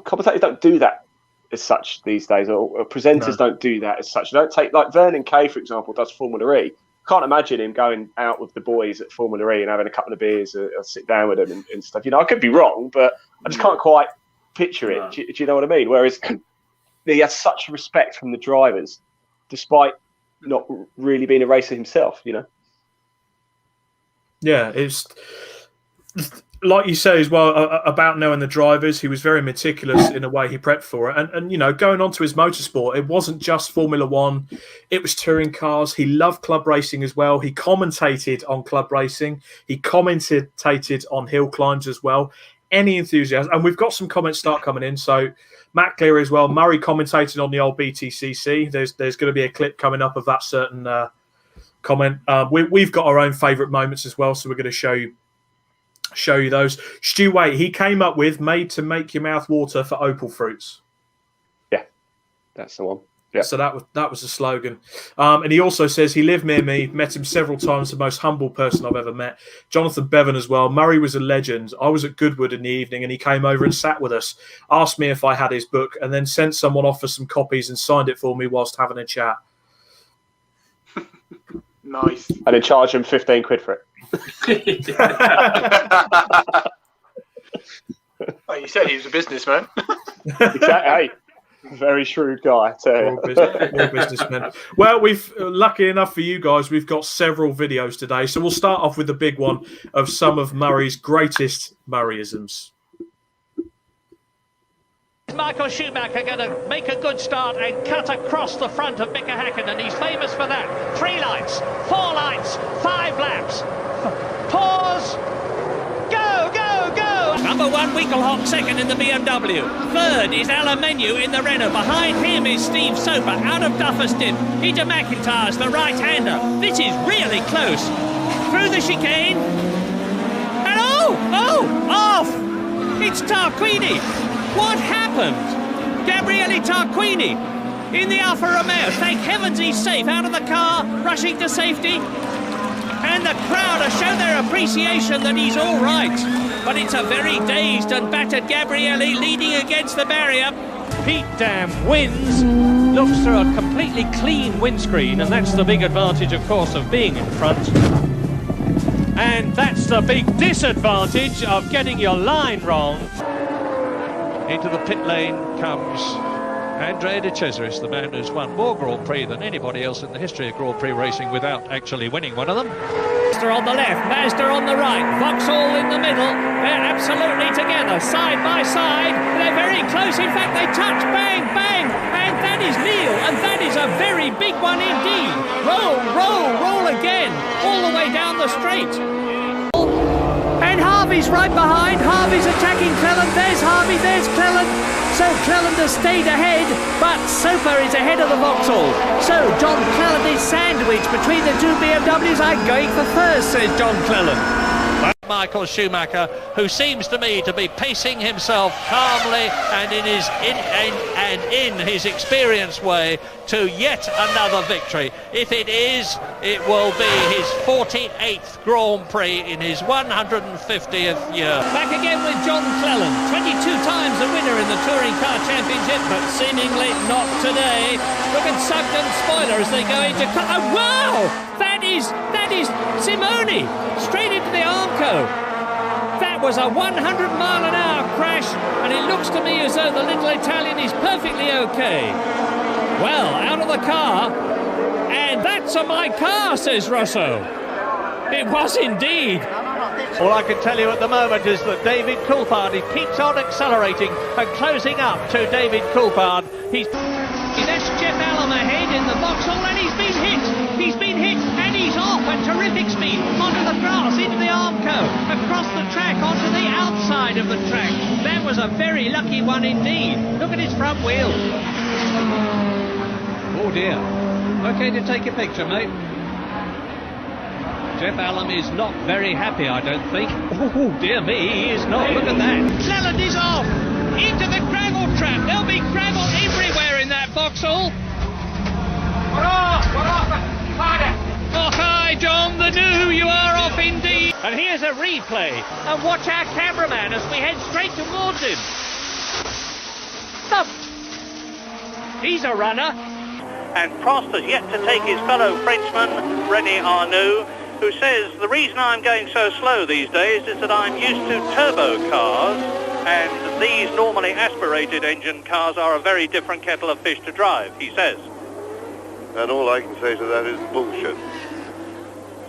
S3: commentators don't do that as such these days, or presenters don't do that as such. They don't take, like Vernon Kay, for example, does Formula E. Can't imagine him going out with the boys at Formula E and having a couple of beers or sit down with them and stuff. I could be wrong, but I just can't quite picture it. Do you know what I mean? Whereas he has such respect from the drivers, despite not really being a racer himself,
S1: Yeah, it's like you say as well about knowing the drivers. He was very meticulous in the way he prepped for it. And going on to his motorsport, it wasn't just Formula One. It was touring cars. He loved club racing as well. He commentated on club racing. He commentated on hill climbs as well. Any enthusiasm. And we've got some comments start coming in. So Matt Cleary as well. Murray commentated on the old BTCC. There's going to be a clip coming up of that certain comment. We've got our own favourite moments as well, so we're going to show you those. Stu Waite, he came up with "made to make your mouth water" for Opal Fruits.
S3: Yeah, that's the one. Yeah.
S1: So that was the slogan. And he also says he lived near me, met him several times, the most humble person I've ever met. Jonathan Bevan as well. Murray was a legend. I was at Goodwood in the evening and he came over and sat with us, asked me if I had his book, and then sent someone off for some copies and signed it for me whilst having a chat.
S4: Nice.
S3: And then charge him 15 quid for it.
S4: Well, you said he was a businessman.
S3: Exactly. Hey, Very shrewd guy, too.
S1: All businessmen. Well, we've lucky enough for you guys, we've got several videos today. So we'll start off with the big one of some of Murray's greatest Murrayisms.
S6: Michael Schumacher going to make a good start and cut across the front of Mika Häkkinen. He's famous for that. 3 lights, 4 lights, 5 laps. Pause. Go, go, go. Number 1, Winkelhock, second in the BMW. Third is Alan Menu in the Renault. Behind him is Steve Soper out of Dufferston. Into McIntyre's the right-hander. This is really close. Through the chicane. And off. It's Tarquini. What happened? Gabriele Tarquini in the Alfa Romeo. Thank heavens he's safe, out of the car, rushing to safety. And the crowd have shown their appreciation that he's all right. But it's a very dazed and battered Gabriele leading against the barrier. Pete Dam wins, looks through a completely clean windscreen, and that's the big advantage, of course, of being in front. And that's the big disadvantage of getting your line wrong. Into the pit lane comes Andrea De Cesaris, the man who's won more Grand Prix than anybody else in the history of Grand Prix racing without actually winning one of them. Mazda on the left, Mazda on the right, Vauxhall in the middle. They're absolutely together, side by side. They're very close, in fact they touch, bang, bang. And that is Neil, and that is a very big one indeed. Roll, roll, roll again, all the way down the straight. And Harvey's right behind. Harvey's attacking Cleland. There's Harvey, there's Cleland. So Cleland has stayed ahead, but Soper is ahead of the Vauxhall. So John Cleland is sandwiched between the 2 BMWs. I'm going for first, says John Cleland. Michael Schumacher, who seems to me to be pacing himself calmly and in his experienced way to yet another victory. If it is, it will be his 48th Grand Prix in his 150th year. Back again with John Cleland, 22 times the winner in the Touring Car Championship, but seemingly not today. Look at Sugden spoiler as they go into... Oh, wow! That is Simone, straight into the Armco. That was a 100-mile-an-hour crash, and it looks to me as though the little Italian is perfectly okay. Well, out of the car, and that's my car, says Russo. It was indeed. All I can tell you at the moment is that David Coulthard, he keeps on accelerating and closing up to David Coulthard. That's Jeff Allen ahead in the Vauxhall, and he's been hit. He's been hit, and he's off at terrific speed onto the grass, into the Armco, across the track, onto the outside of the track. That was a very lucky one indeed. Look at his front wheel. Oh dear. Okay to take a picture, mate. Jeff Allen is not very happy, I don't think. Oh dear me, he is not. Look at that. Cleland is off into the gravel trap. There'll be gravel everywhere in that Vauxhall. Oh, hi, John the New, you are off indeed. And here's a replay. And watch our cameraman as we head straight towards him. Stop. He's a runner.
S7: And Prost has yet to take his fellow Frenchman, René Arnoux, who says, the reason I'm going so slow these days is that I'm used to turbo cars, and these normally aspirated engine cars are a very different kettle of fish to drive, he says.
S8: And all I can say to that is bullshit.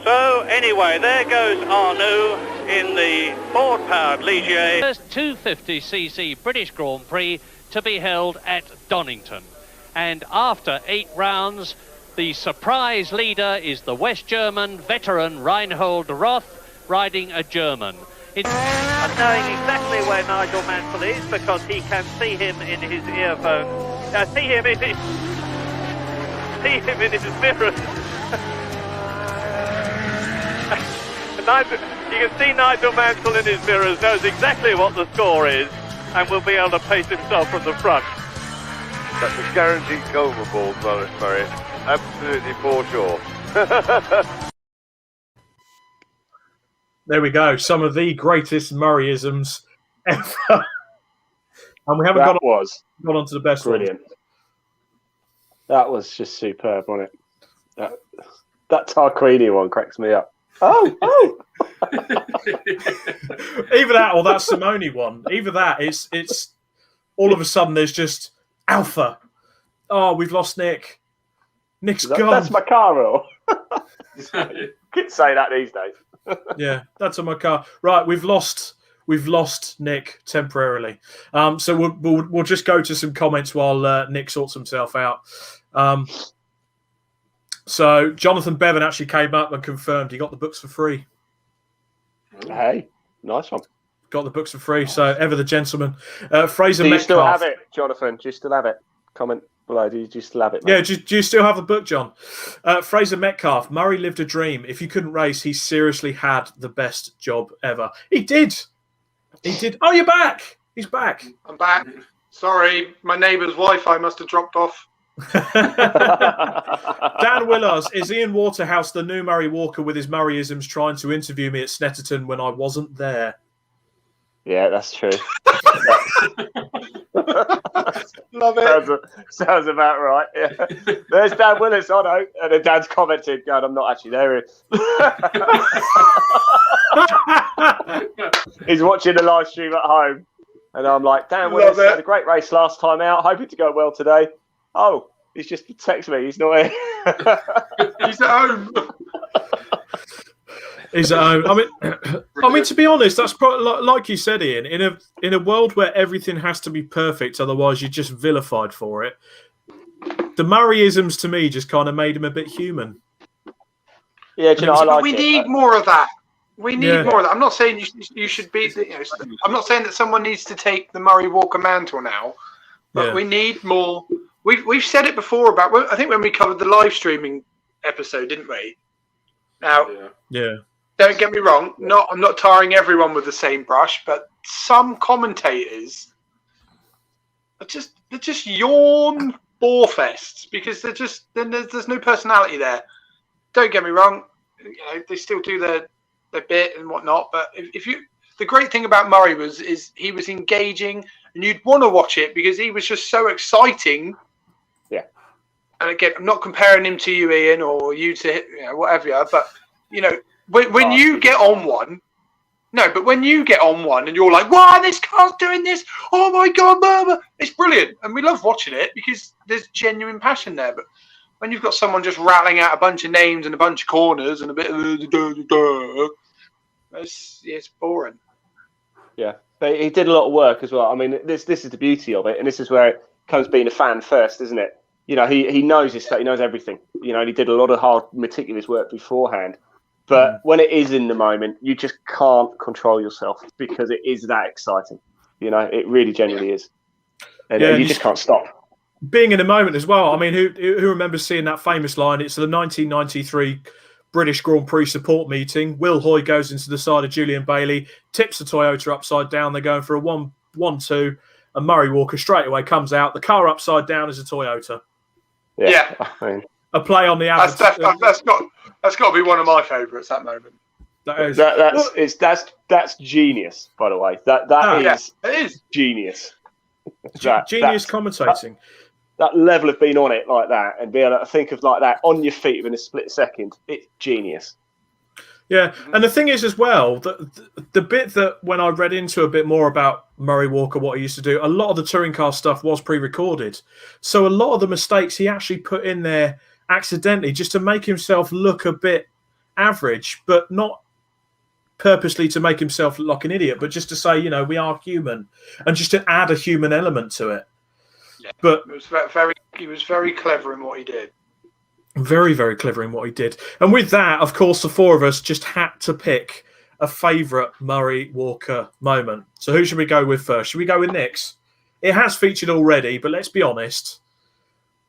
S7: So, anyway, there goes Arnoux in the Ford-powered Ligier.
S6: First 250cc British Grand Prix to be held at Donington. And after 8 rounds, the surprise leader is the West German veteran Reinhold Roth, riding a German.
S7: I'm knowing exactly where Nigel Mansell is because he can see him in his earphone. See him in his mirrors. You can see Nigel Mansell in his mirrors, knows exactly what the score is, and will be able to pace himself from the front.
S8: That's a guaranteed goal for balls, Murray. Absolutely, for sure.
S1: There we go. Some of the greatest Murrayisms ever. And we haven't got on to the best one.
S3: Brilliant. That was just superb, wasn't it? That Tarquini one cracks me up. Oh!
S1: Either that or that Simone one. Either that, it's all of a sudden there's just Alpha. Oh, we've lost Nick. Nick's gone.
S3: That's my car, Will. Couldn't say that these days.
S1: Yeah, that's on my car. Right, we've lost Nick temporarily. So we'll just go to some comments while Nick sorts himself out. So Jonathan Bevan actually came up and confirmed he got the books for free.
S3: Hey, nice one.
S1: Got the books for free. So ever the gentleman. Fraser
S3: Do you
S1: Metcalf.
S3: still have it, Jonathan? Do you still have it? Comment below. Do you still have it, mate?
S1: Yeah, do you still have the book, John? Fraser Metcalf. Murray lived a dream. If you couldn't race, he seriously had the best job ever. He did. Oh, you're back. He's back.
S4: I'm back. Sorry, my neighbour's Wi-Fi must have dropped off.
S1: Dan Willars, is Ian Waterhouse the new Murray Walker with his Murrayisms trying to interview me at Snetterton when I wasn't there?
S3: Yeah, that's true.
S4: Love it.
S3: Sounds about right. Yeah. There's Dan Willis, I know. And then Dan's commented, God, I'm not actually there. He's watching the live stream at home. And I'm like, Dan Willis had a great race last time out. Hoping to go well today. Oh, he's just texted me. He's not here.
S4: He's at home.
S1: He's at home. I mean, to be honest, that's probably like you said, Ian. In a world where everything has to be perfect, otherwise you're just vilified for it. The Murrayisms to me just kind of made him a bit human.
S3: Yeah, do you know, I like
S4: we
S3: it.
S4: need more of that. We need more of that. I'm not saying you should be. I'm not saying that someone needs to take the Murray Walker mantle now, but we need more. We've said it before about. I think when we covered the live streaming episode, didn't we? Now, don't get me wrong. I'm not tarring everyone with the same brush, but some commentators are just yawn bore-fests because there's no personality there. Don't get me wrong. They still do their bit and whatnot, but the great thing about Murray is he was engaging and you'd want to watch it because he was just so exciting.
S3: Yeah.
S4: And again, I'm not comparing him to you, Ian, or you to whatever, but when you get on one, when you get on one and you're like, wow, this car's doing this, oh my god, mama, it's brilliant, and we love watching it because there's genuine passion there. But when you've got someone just rattling out a bunch of names and a bunch of corners and a bit of it's boring.
S3: Yeah, but he did a lot of work as well. I mean, this is the beauty of it, and this is where it comes being a fan first, isn't it? He knows his stuff, he knows everything. And he did a lot of hard, meticulous work beforehand. But when it is in the moment, you just can't control yourself because it is that exciting. It really genuinely is. And you just can't stop.
S1: Being in the moment as well. I mean, who remembers seeing that famous line? It's the 1993 British Grand Prix support meeting. Will Hoy goes into the side of Julian Bailey, tips the Toyota upside down. They're going for a 1-1-2, and Murray Walker straight away comes out. The car upside down is a Toyota.
S4: Yeah.
S3: I mean,
S1: a play on the average.
S4: That's got to be one of my favourites. That moment.
S3: That's genius. By the way, it is genius.
S1: Genius commentating.
S3: That level of being on it like that and being able to think of like that on your feet within a split second, it's genius.
S1: Yeah, and the thing is as well, the bit that when I read into a bit more about Murray Walker, what he used to do, a lot of the touring car stuff was pre-recorded. So a lot of the mistakes he actually put in there accidentally just to make himself look a bit average, but not purposely to make himself look like an idiot, but just to say, we are human, and just to add a human element to it.
S4: Yeah,
S1: but
S4: he was very clever in what he did.
S1: Very, very clever in what he did. And with that, of course, the four of us just had to pick a favourite Murray Walker moment. So who should we go with first? Should we go with Nick's? It has featured already, but let's be honest,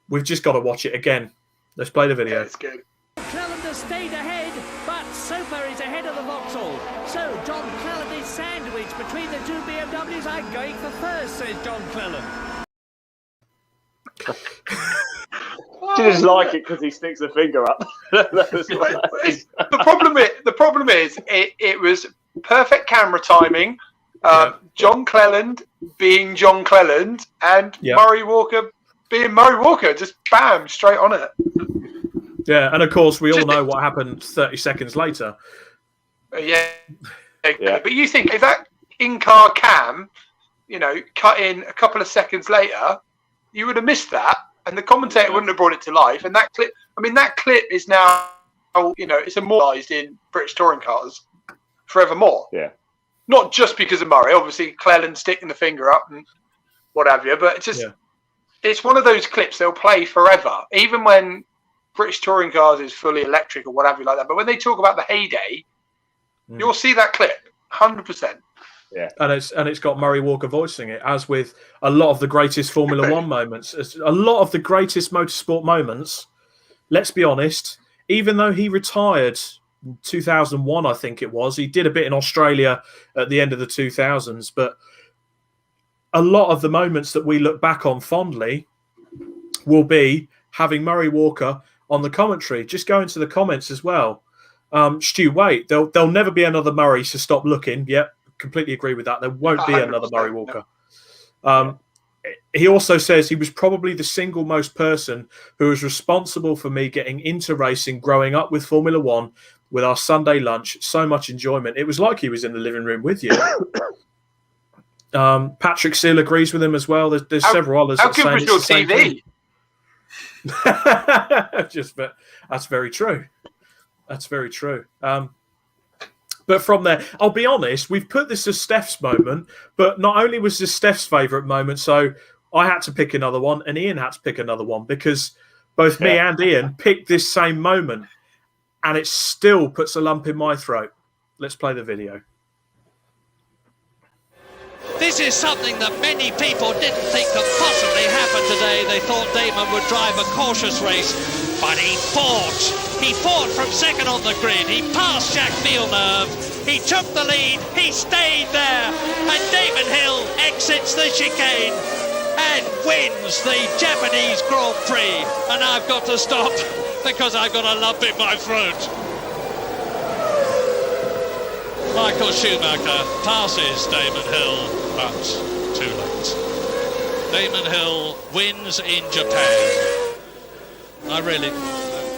S1: we've just got to watch it again. Let's play the video.
S4: Yeah, it's good.
S6: Cleland has stayed ahead, but Super is ahead of the Vauxhall. So John Cleland is sandwiched between the two BMWs. I'm going for first, says John Cleland.
S3: You just like it because he sticks the finger up.
S4: The problem is, it was perfect camera timing. John Cleland being John Cleland, and Murray Walker being Murray Walker. Just bam, straight on it.
S1: Yeah, and of course we all know what happened 30 seconds later.
S4: Yeah. But you think if that in-car cam, cut in a couple of seconds later, you would have missed that, and the commentator wouldn't have brought it to life. And that clip, that clip is now, it's immortalised in British touring cars forevermore.
S3: Yeah.
S4: Not just because of Murray, obviously Cleland sticking the finger up and what have you, but it's just it's one of those clips they'll play forever, even when British touring cars is fully electric or whatever like that. But when they talk about the heyday, you'll see that clip 100%.
S3: Yeah,
S1: and it's got Murray Walker voicing it, as with a lot of the greatest Formula One moments, a lot of the greatest motorsport moments. Let's be honest, even though he retired in 2001, I think it was, he did a bit in Australia at the end of the 2000s, but a lot of the moments that we look back on fondly will be having Murray Walker on the commentary. Just go into the comments as well. Stu, wait, there'll never be another Murray, so stop looking. Yep, completely agree with that. There won't be another Murray Walker. He also says he was probably the single most person who was responsible for me getting into racing, growing up with Formula One, with our Sunday lunch. So much enjoyment. It was like he was in the living room with you. Patrick Seal agrees with him as well. There's several others.
S4: How good was your TV?
S1: That's very true. That's very true. But from there, I'll be honest, we've put this as Steph's moment, but not only was this Steph's favourite moment, so I had to pick another one, and Ian had to pick another one, because both me and Ian picked this same moment, and it still puts a lump in my throat. Let's play the video.
S6: This is something that many people didn't think could possibly happen today. They thought Damon would drive a cautious race, but he fought. He fought from second on the grid. He passed Jacques Villeneuve. He took the lead. He stayed there. And Damon Hill exits the chicane and wins the Japanese Grand Prix. And I've got to stop because I've got a lump in my throat. Michael Schumacher passes Damon Hill, but too late. Damon Hill wins in Japan. I really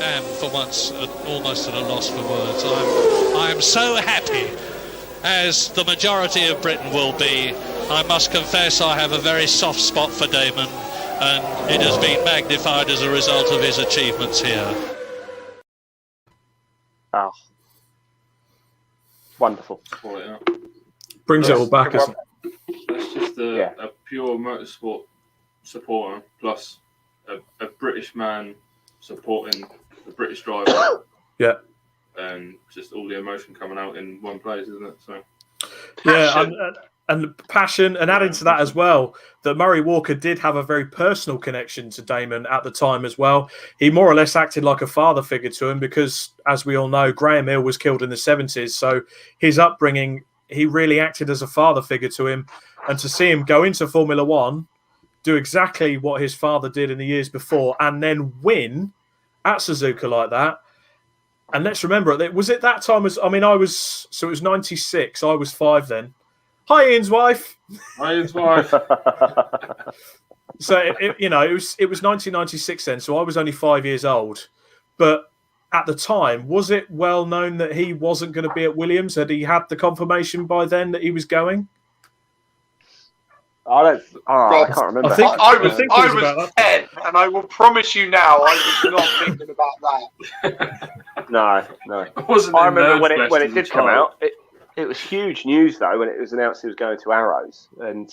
S6: am, for once, almost at a loss for words. I am so happy, as the majority of Britain will be. I must confess I have a very soft spot for Damon, and it has been magnified as a result of his achievements here.
S3: Oh. Wonderful.
S1: Brings it all back, isn't it?
S2: That's just a pure motorsport supporter, plus a British man supporting the British driver.
S1: Yeah.
S2: And just all the emotion coming out in one place, isn't it? So.
S1: Yeah, and passion, and adding to that as well, that Murray Walker did have a very personal connection to Damon at the time as well. He more or less acted like a father figure to him because, as we all know, Graham Hill was killed in the 70s. So his upbringing, he really acted as a father figure to him. And to see him go into Formula One, do exactly what his father did in the years before, and then win at Suzuka like that. And let's remember, was it that time? It was 96. I was 5 then. Hi, Ian's wife.
S2: Hi, Ian's wife.
S1: So it was 1996 then. So I was only 5 years old. But at the time, was it well known that he wasn't going to be at Williams? Had he had the confirmation by then that he was going?
S3: I can't remember.
S4: I was 10, and I will promise you now, I was not thinking about that.
S3: No. I remember when it did come out. It was huge news though when it was announced he was going to Arrows, and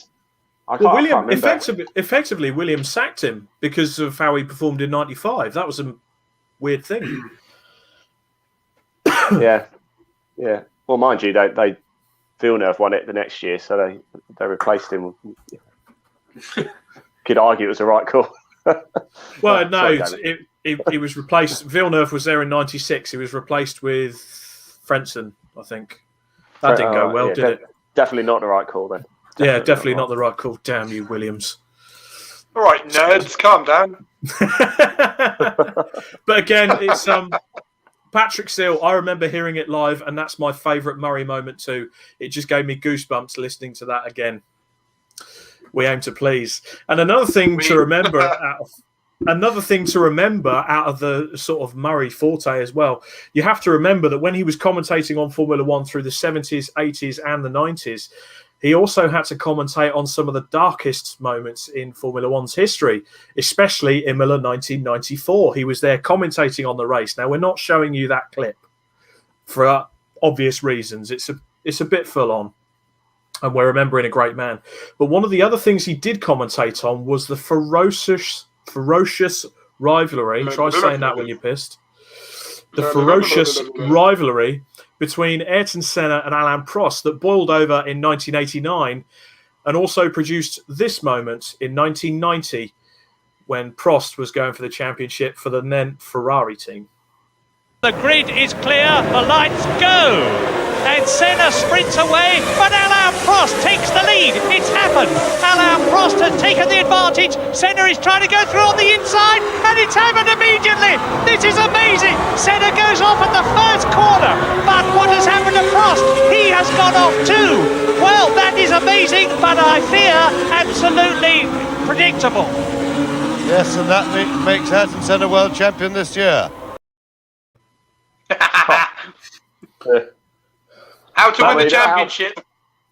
S1: William effectively Williams sacked him because of how he performed in '95. That was a weird thing.
S3: Yeah. Well, mind you, they Villeneuve won it the next year, so they replaced him. Could argue it was the right call.
S1: Well, no, he was replaced. Villeneuve was there in '96. He was replaced with Frentzen, I think. That didn't go well, did it?
S3: Definitely not the right call then.
S1: Definitely not the right call. Damn you, Williams.
S4: All right, nerds, calm down.
S1: But again, it's Patrick Seal. I remember hearing it live, and that's my favourite Murray moment too. It just gave me goosebumps listening to that again. We aim to please. And another thing to remember out of the sort of Murray forte as well, you have to remember that when he was commentating on Formula One through the 70s, 80s and the 90s, he also had to commentate on some of the darkest moments in Formula One's history, especially Imola 1994. He was there commentating on the race. Now, we're not showing you that clip for obvious reasons. It's a bit full on, and we're remembering a great man. But one of the other things he did commentate on was the ferocious rivalry. Try saying that when you're pissed. The ferocious rivalry between Ayrton Senna and Alain Prost that boiled over in 1989 and also produced this moment in 1990 when Prost was going for the championship for the then Ferrari team.
S6: The grid is clear, the lights go! And Senna sprints away, but Alain Prost takes the lead. It's happened. Alain Prost has taken the advantage. Senna is trying to go through on the inside, and it's happened immediately. This is amazing. Senna goes off at the first corner, but what has happened to Prost? He has gone off too. Well, that is amazing, but I fear absolutely predictable.
S9: Yes, and that makes Ayrton Senna world champion this year.
S4: How to win the championship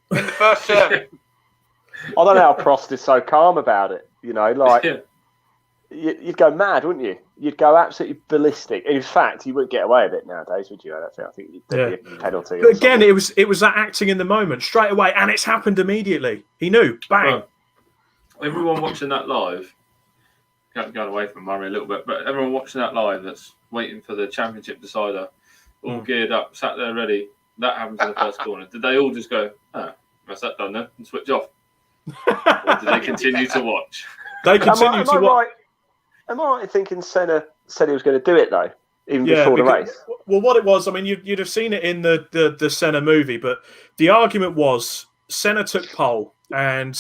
S4: in the first term.
S3: I don't know how Prost is so calm about it. You know, like you'd go mad, wouldn't you? You'd go absolutely ballistic. In fact, you wouldn't get away with it nowadays, would you? I think you'd be a penalty.
S1: But again, it was that acting in the moment straight away, and it's happened immediately. He knew, bang.
S2: Well, everyone watching that live, going away from Murray a little bit, but everyone watching that live that's waiting for the championship decider, all geared up, sat there ready. That happens in the first corner. Did they all just go, that's that done then, and switch off? Or did they continue to watch?
S1: They continue to watch.
S3: Am I right in thinking Senna said he was going to do it, though, even before the race?
S1: Well, what it was, I mean, you'd have seen it in the Senna movie, but the argument was Senna took pole, and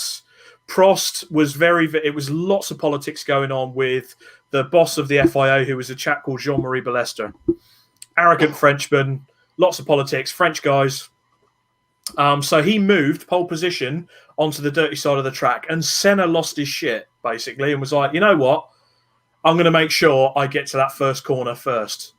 S1: Prost was it was lots of politics going on with the boss of the FIA, who was a chap called Jean-Marie Ballester. Arrogant Frenchman, lots of politics, French guys. So he moved pole position onto the dirty side of the track, and Senna lost his shit, basically, and was like, you know what? I'm going to make sure I get to that first corner first.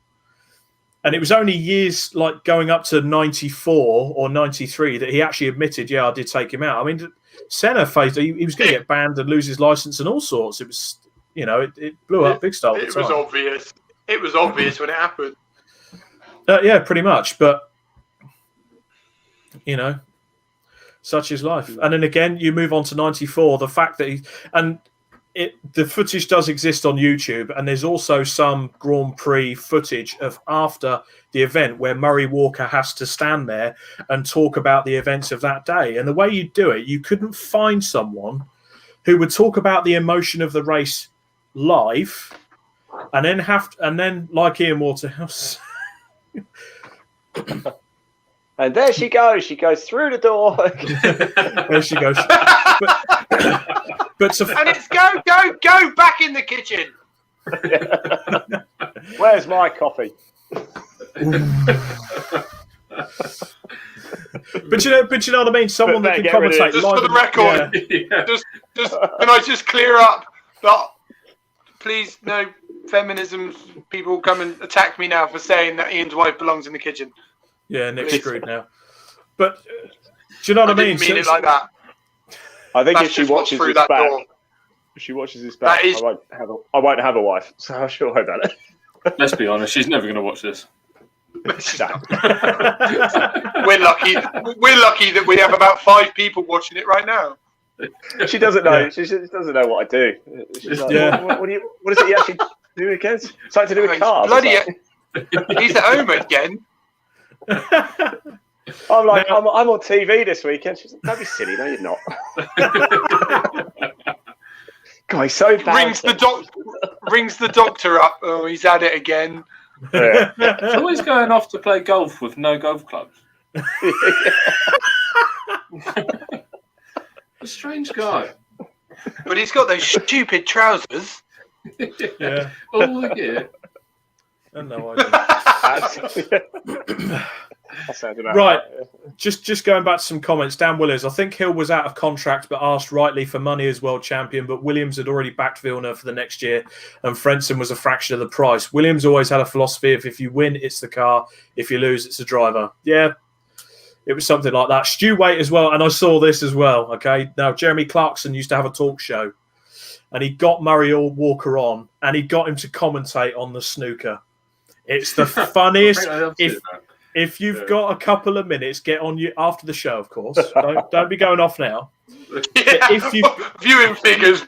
S1: And it was only years, like going up to 94 or 93, that he actually admitted, I did take him out. I mean, Senna faced, he was going to get banned and lose his license and all sorts. It was, it blew up big style.
S4: It was obvious. It was obvious when it happened.
S1: Yeah, pretty much. But, such is life. And then again, you move on to 94. The fact that the footage does exist on YouTube, and there's also some Grand Prix footage of after the event where Murray Walker has to stand there and talk about the events of that day. And the way you do it, you couldn't find someone who would talk about the emotion of the race live, and then like Ian Waterhouse.
S3: And there she goes. She goes through the door.
S1: There she goes.
S4: And it's go back in the kitchen.
S3: Where's my coffee?
S1: But you know what I mean. Someone that can commentate
S4: just
S1: live
S4: for the record. Just can I just clear up that? Please, no feminism people come and attack me now for saying that Ian's wife belongs in the kitchen.
S1: Yeah, Nick's screwed now. But do you know what I mean?
S4: I didn't mean it like that.
S3: I think
S4: That's
S3: if she watches this back, I won't have a wife. So I'm sure about it.
S2: Let's be honest, she's never going to watch this.
S4: We're lucky that we have about 5 people watching it right now.
S3: She doesn't know. Yeah. She doesn't know what I do. She's like, what is it you actually do again? Something to do with cars.
S4: Bloody he's at home again.
S3: I'm like, I'm on TV this weekend. She's like, don't be silly. No, you're not. God, he's so bad.
S4: Rings the doctor up. Oh, he's at it again.
S3: Yeah.
S2: He's always going off to play golf with no golf clubs. A strange guy.
S4: But he's got those stupid trousers.
S1: Yeah.
S2: All the gear.
S1: No idea. Right. Just going back to some comments. Dan Williams, I think Hill was out of contract but asked rightly for money as world champion, but Williams had already backed Villeneuve for the next year and Frentzen was a fraction of the price. Williams always had a philosophy of if you win, it's the car. If you lose, it's the driver. Yeah. It was something like that. Stu Waite as well, and I saw this as well. Okay, now Jeremy Clarkson used to have a talk show, and he got Murray Walker on, and he got him to commentate on the snooker. It's the funniest. If you've got a couple of minutes, get on you after the show, of course. Don't be going off now. If you
S4: viewing figures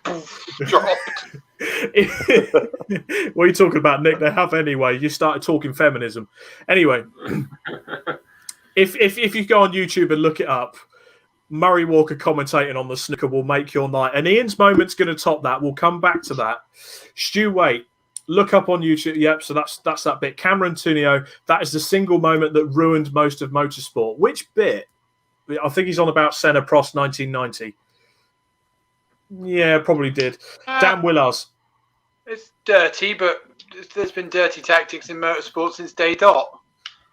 S4: dropped.
S1: What are you talking about, Nick? They have anyway. You started talking feminism. Anyway, if you go on YouTube and look it up, Murray Walker commentating on the snooker will make your night. And Ian's moment's going to top that. We'll come back to that. Stu Waite, look up on YouTube. Yep, so that's that bit. Cameron Tunio, that is the single moment that ruined most of motorsport. Which bit? I think he's on about Senna Prost 1990. Yeah, probably did. Dan Willars.
S4: It's dirty, but there's been dirty tactics in motorsport since day dot.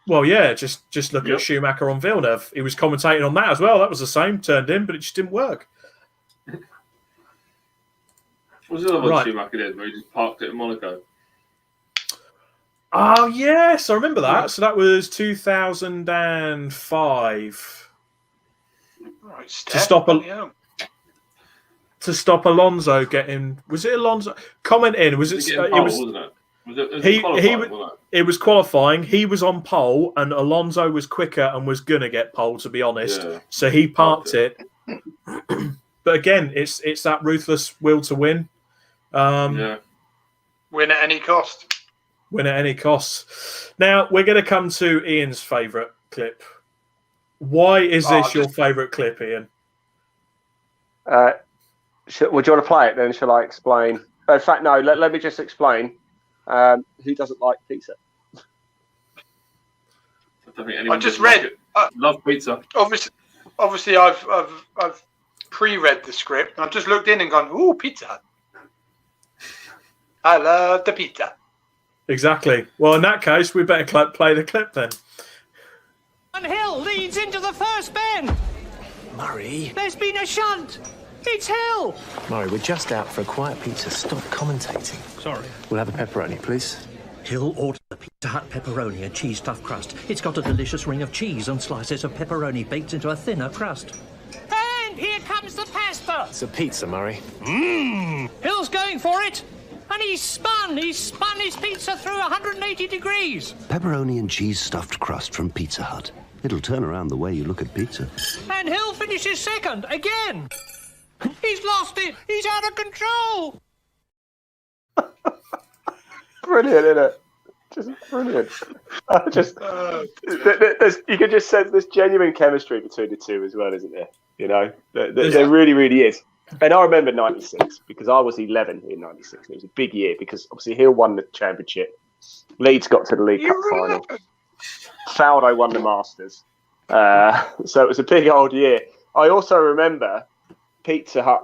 S1: Well, yeah, just look at Schumacher on Villeneuve. He was commentating on that as well. That was the same, turned in, but it just didn't work.
S2: What was the other one Schumacher did where he just parked it in Monaco?
S1: Oh, yes, I remember that. So that was 2005.
S4: Right,
S1: to stop Alonso getting... Was it Alonso? Comment in. Was it?
S2: Wasn't it?
S1: It was qualifying. He was on pole, and Alonso was quicker and was gonna get pole. To be honest, so he parked it. But again, it's that ruthless will to win.
S4: Win at any cost.
S1: Win at any cost. Now we're going to come to Ian's favourite clip. Why is this your favourite clip, Ian?
S3: Would you want to play it then? Shall I explain? In fact, no. Let me just explain. Who doesn't like pizza?
S4: I just read.
S2: Love pizza.
S4: Obviously, I've pre-read the script. I've just looked in and gone, "Ooh, Pizza! I love the pizza."
S1: Exactly. Well, in that case, we better play the clip then.
S6: And Hill leads into the first bend.
S10: Murray.
S6: There's been a shunt. It's Hill.
S10: Murray, we're just out for a quiet pizza. Stop commentating.
S6: Sorry.
S10: We'll have a pepperoni, please.
S11: Hill ordered the Pizza Hut pepperoni and cheese stuffed crust. It's got a delicious ring of cheese and slices of pepperoni baked into a thinner crust.
S6: And here comes the pasta.
S10: It's a pizza, Murray.
S6: Hill's going for it. And he's spun his pizza through 180 degrees.
S12: Pepperoni and cheese stuffed crust from Pizza Hut. It'll turn around the way you look at pizza.
S6: And Hill finishes second again. He's lost it. He's out of control.
S3: Brilliant, isn't it? Just brilliant. You can just sense there's genuine chemistry between the two as well, isn't there? You know, there really, really is. And I remember 96 because I was 11 in 96. It was a big year because obviously Hill won the championship. Leeds got to the League Cup final. Faldo won the Masters. So it was a big old year. I also remember Pizza Hut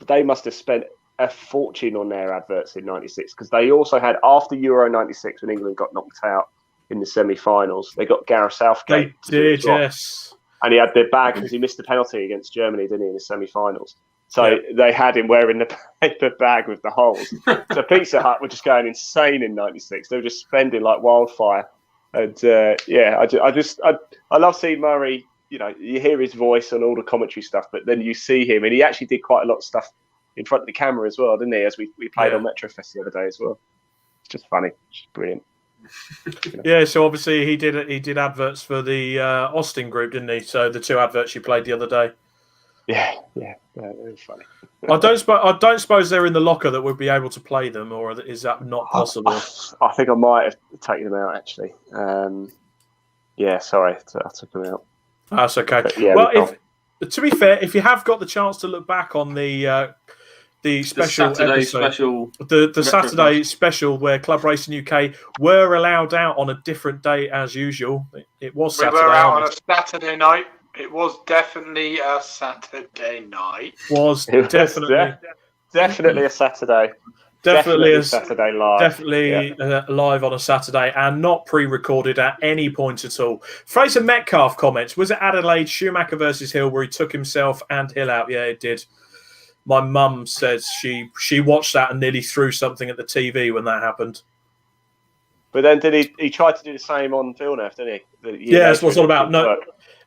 S3: they must have spent a fortune on their adverts in 96 because they also had, after Euro 96 when England got knocked out in the semi-finals, they got Gareth Southgate.
S1: They did, yes.
S3: And he had the bag because he missed the penalty against Germany, didn't he, in the semi-finals. So they had him wearing the paper bag with the holes. So Pizza Hut were just going insane in 96. They were just spending like wildfire. And I love seeing Murray. You know, you hear his voice on all the commentary stuff, but then you see him, and he actually did quite a lot of stuff in front of the camera as well, didn't he? As we played on Metrofest the other day as well. It's just funny. It's just brilliant.
S1: Yeah, so obviously he did adverts for the Austin group, didn't he? So the two adverts you played the other day.
S3: Yeah, it was funny.
S1: I don't suppose they're in the locker that would be able to play them, or is that not possible?
S3: I think I might have taken them out actually. Sorry, I took them out.
S1: That's okay.
S3: But, yeah,
S1: well, to be fair, if you have got the chance to look back on the special
S2: Saturday
S1: episode,
S2: special,
S1: the Saturday special where Club Racing UK were allowed out on a different day as usual. It was Saturday.
S4: We were out on a Saturday night. It was definitely a Saturday night.
S3: Definitely a Saturday.
S1: Definitely a
S3: Saturday live.
S1: Definitely live on a Saturday and not pre-recorded at any point at all. Fraser Metcalf comments, was it Adelaide Schumacher versus Hill where he took himself and Hill out? Yeah, it did. My mum says she watched that and nearly threw something at the TV when that happened.
S3: But then he tried to do the same on Villeneuve, didn't he?
S1: Yeah, that's what it's all about. No,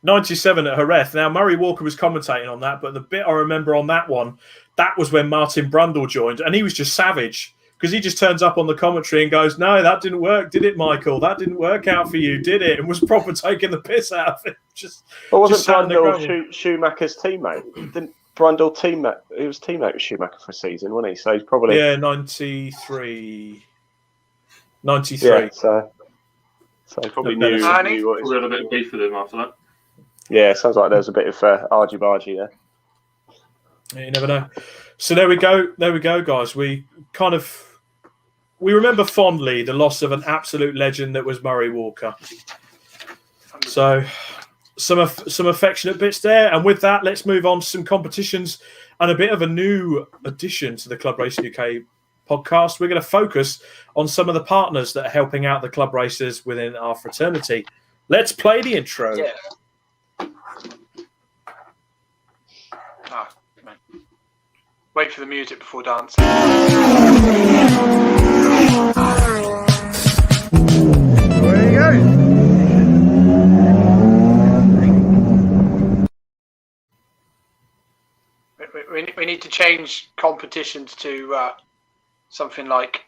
S1: 97 at Jerez. Now, Murray Walker was commentating on that, but the bit I remember on that one, that was when Martin Brundle joined, and he was just savage because he just turns up on the commentary and goes, "No, that didn't work, did it, Michael? That didn't work out for you, did it?" And was proper taking the piss out of it.
S3: Wasn't Brundle Schumacher's teammate? Didn't Brundle teammate? He was teammate with Schumacher for a season, wasn't he? So he's probably
S1: 93.
S3: Yeah, so probably knew.
S2: We had a bit of beef with him after that.
S3: Yeah, sounds like there was a bit of argy-bargy there.
S1: Yeah, you never know. So there we go, guys. We remember fondly the loss of an absolute legend that was Murray Walker. So some affectionate bits there, and with that, let's move on to some competitions and a bit of a new addition to the Club Racing UK podcast. We're going to focus on some of the partners that are helping out the club racers within our fraternity. Let's play the intro.
S4: Yeah. Wait for the music before dancing.
S9: There you go.
S4: We need to change competitions to something like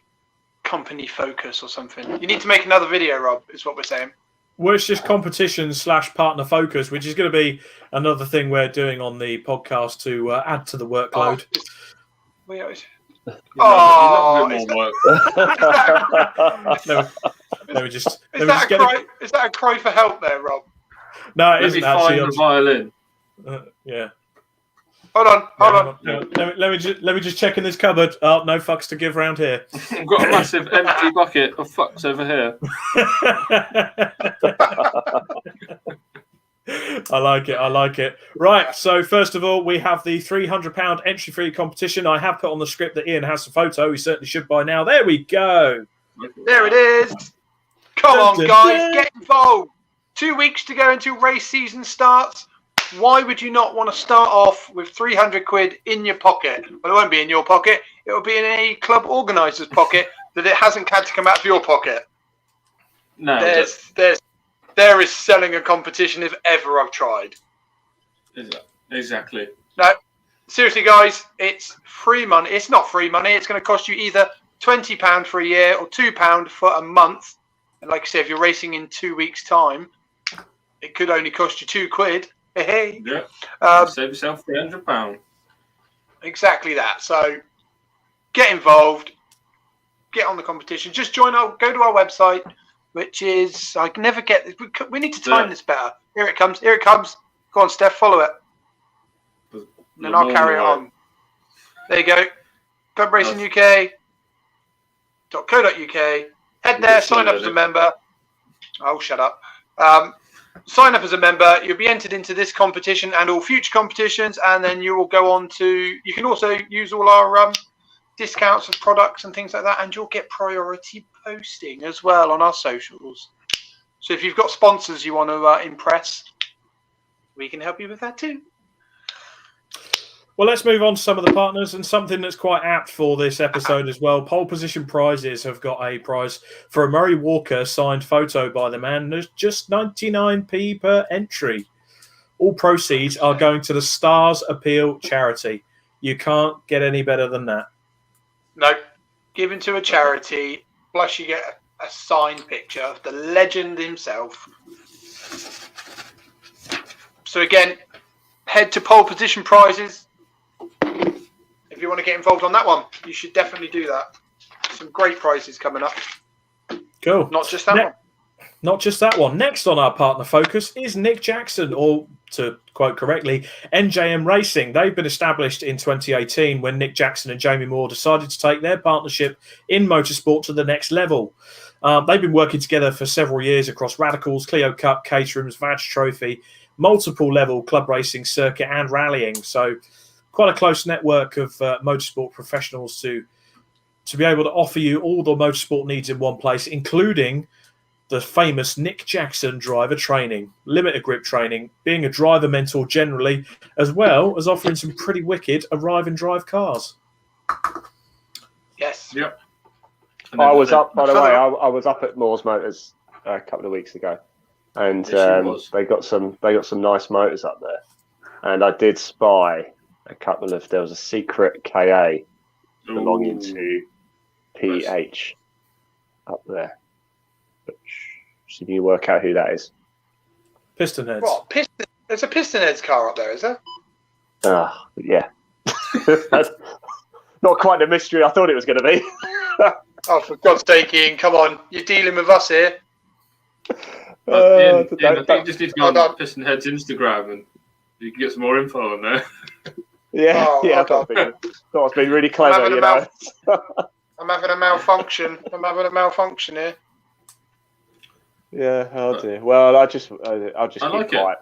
S4: company focus or something. You need to make another video, Rob, is what we're saying.
S1: Well, it's just competition / partner focus, which is going to be another thing we're doing on the podcast to add to the workload.
S4: Let me just. Is that a cry for help there, Rob?
S1: No, it isn't actually.
S2: Find the violin.
S1: Yeah.
S4: Hold on.
S1: Let me just check in this cupboard. Oh, no fucks to give around here.
S2: I've got a massive empty bucket of fucks over here.
S1: I like it. Right, so first of all, we have the £300 entry-free competition. I have put on the script that Ian has a photo. He certainly should by now. There we go.
S4: There it is. Come on, guys, get involved. 2 weeks to go until race season starts. Why would you not want to start off with 300 quid in your pocket? Well, it won't be in your pocket. It will be in a club organiser's pocket that it hasn't had to come out of your pocket.
S2: No.
S4: There is selling a competition if ever I've tried.
S2: Exactly.
S4: No, seriously, guys, it's free money. It's not free money. It's going to cost you either £20 for a year or £2 for a month. And like I say, if you're racing in 2 weeks' time, it could only cost you £2. Hey.
S2: Yeah. Save yourself £300.
S4: Exactly that. So get involved. Get on the competition. Just go to our website, which is, I can never get this. We need to time this better. Here it comes. Go on, Steph, follow it. And then I'll carry it on. There you go. ClubRacingUK.co.uk. Head there, sign up as a member. Oh, shut up. Sign up as a member. You'll be entered into this competition and all future competitions, and then you will go on to. You can also use all our discounts of products and things like that, and you'll get priority posting as well on our socials. So if you've got sponsors you want to impress, we can help you with that too.
S1: Well, let's move on to some of the partners, and something that's quite apt for this episode as well. Pole Position Prizes have got a prize for a Murray Walker signed photo by the man. There's just 99p per entry. All proceeds are going to the Stars Appeal charity. You can't get any better than that.
S4: No, given to a charity, plus you get a signed picture of the legend himself. So again, head to Pole Position Prizes. If you want to get involved on that one, you should definitely do that. Some great prizes coming up.
S1: Cool.
S4: Not just that one.
S1: Not just that one. Next on our partner focus is Nick Jackson, or to quote correctly, NJM Racing. They've been established in 2018 when Nick Jackson and Jamie Moore decided to take their partnership in motorsport to the next level. They've been working together for several years across Radicals, Clio Cup, Caterhams, Voucher Trophy, multiple level club racing circuit and rallying. So quite a close network of motorsport professionals to be able to offer you all the motorsport needs in one place, including the famous Nick Jackson driver training, limited grip training, being a driver mentor generally, as well as offering some pretty wicked arrive and drive cars.
S4: Yes.
S2: Yep.
S3: I was up, by the way, I was up at Moore's Motors a couple of weeks ago. and they got some nice motors up there. And I did spy there was a secret KA belonging to PH up there. So you work out who that is.
S1: Piston Heads.
S4: What? There's a Piston Heads car up there, is there?
S3: Yeah. That's not quite the mystery I thought it was going to be.
S4: Oh, for God's sake, Ian, come on. You're dealing with us here.
S2: Ian, I think you just need to go on Piston Head's Instagram and you can get some more info on there.
S3: Yeah, I thought it's been really clever, you know.
S4: I'm having a malfunction. Here.
S3: Yeah, oh dear. Well, I'll just keep quiet.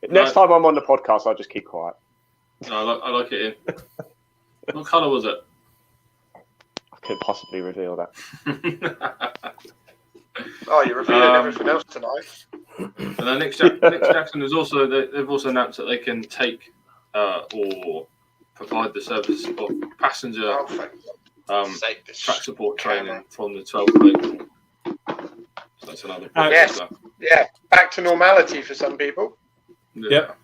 S3: Next time I'm on the podcast, I'll just keep quiet.
S2: No, I like it, Ian. What colour was it?
S3: I couldn't possibly reveal that.
S4: Oh, you're revealing everything else tonight.
S2: And then Nick Jackson has they've also announced that they can take or provide the service of passenger track support training from the 12th of April. So that's another point.
S4: Yes. Yeah, back to normality for some people.
S1: Yep.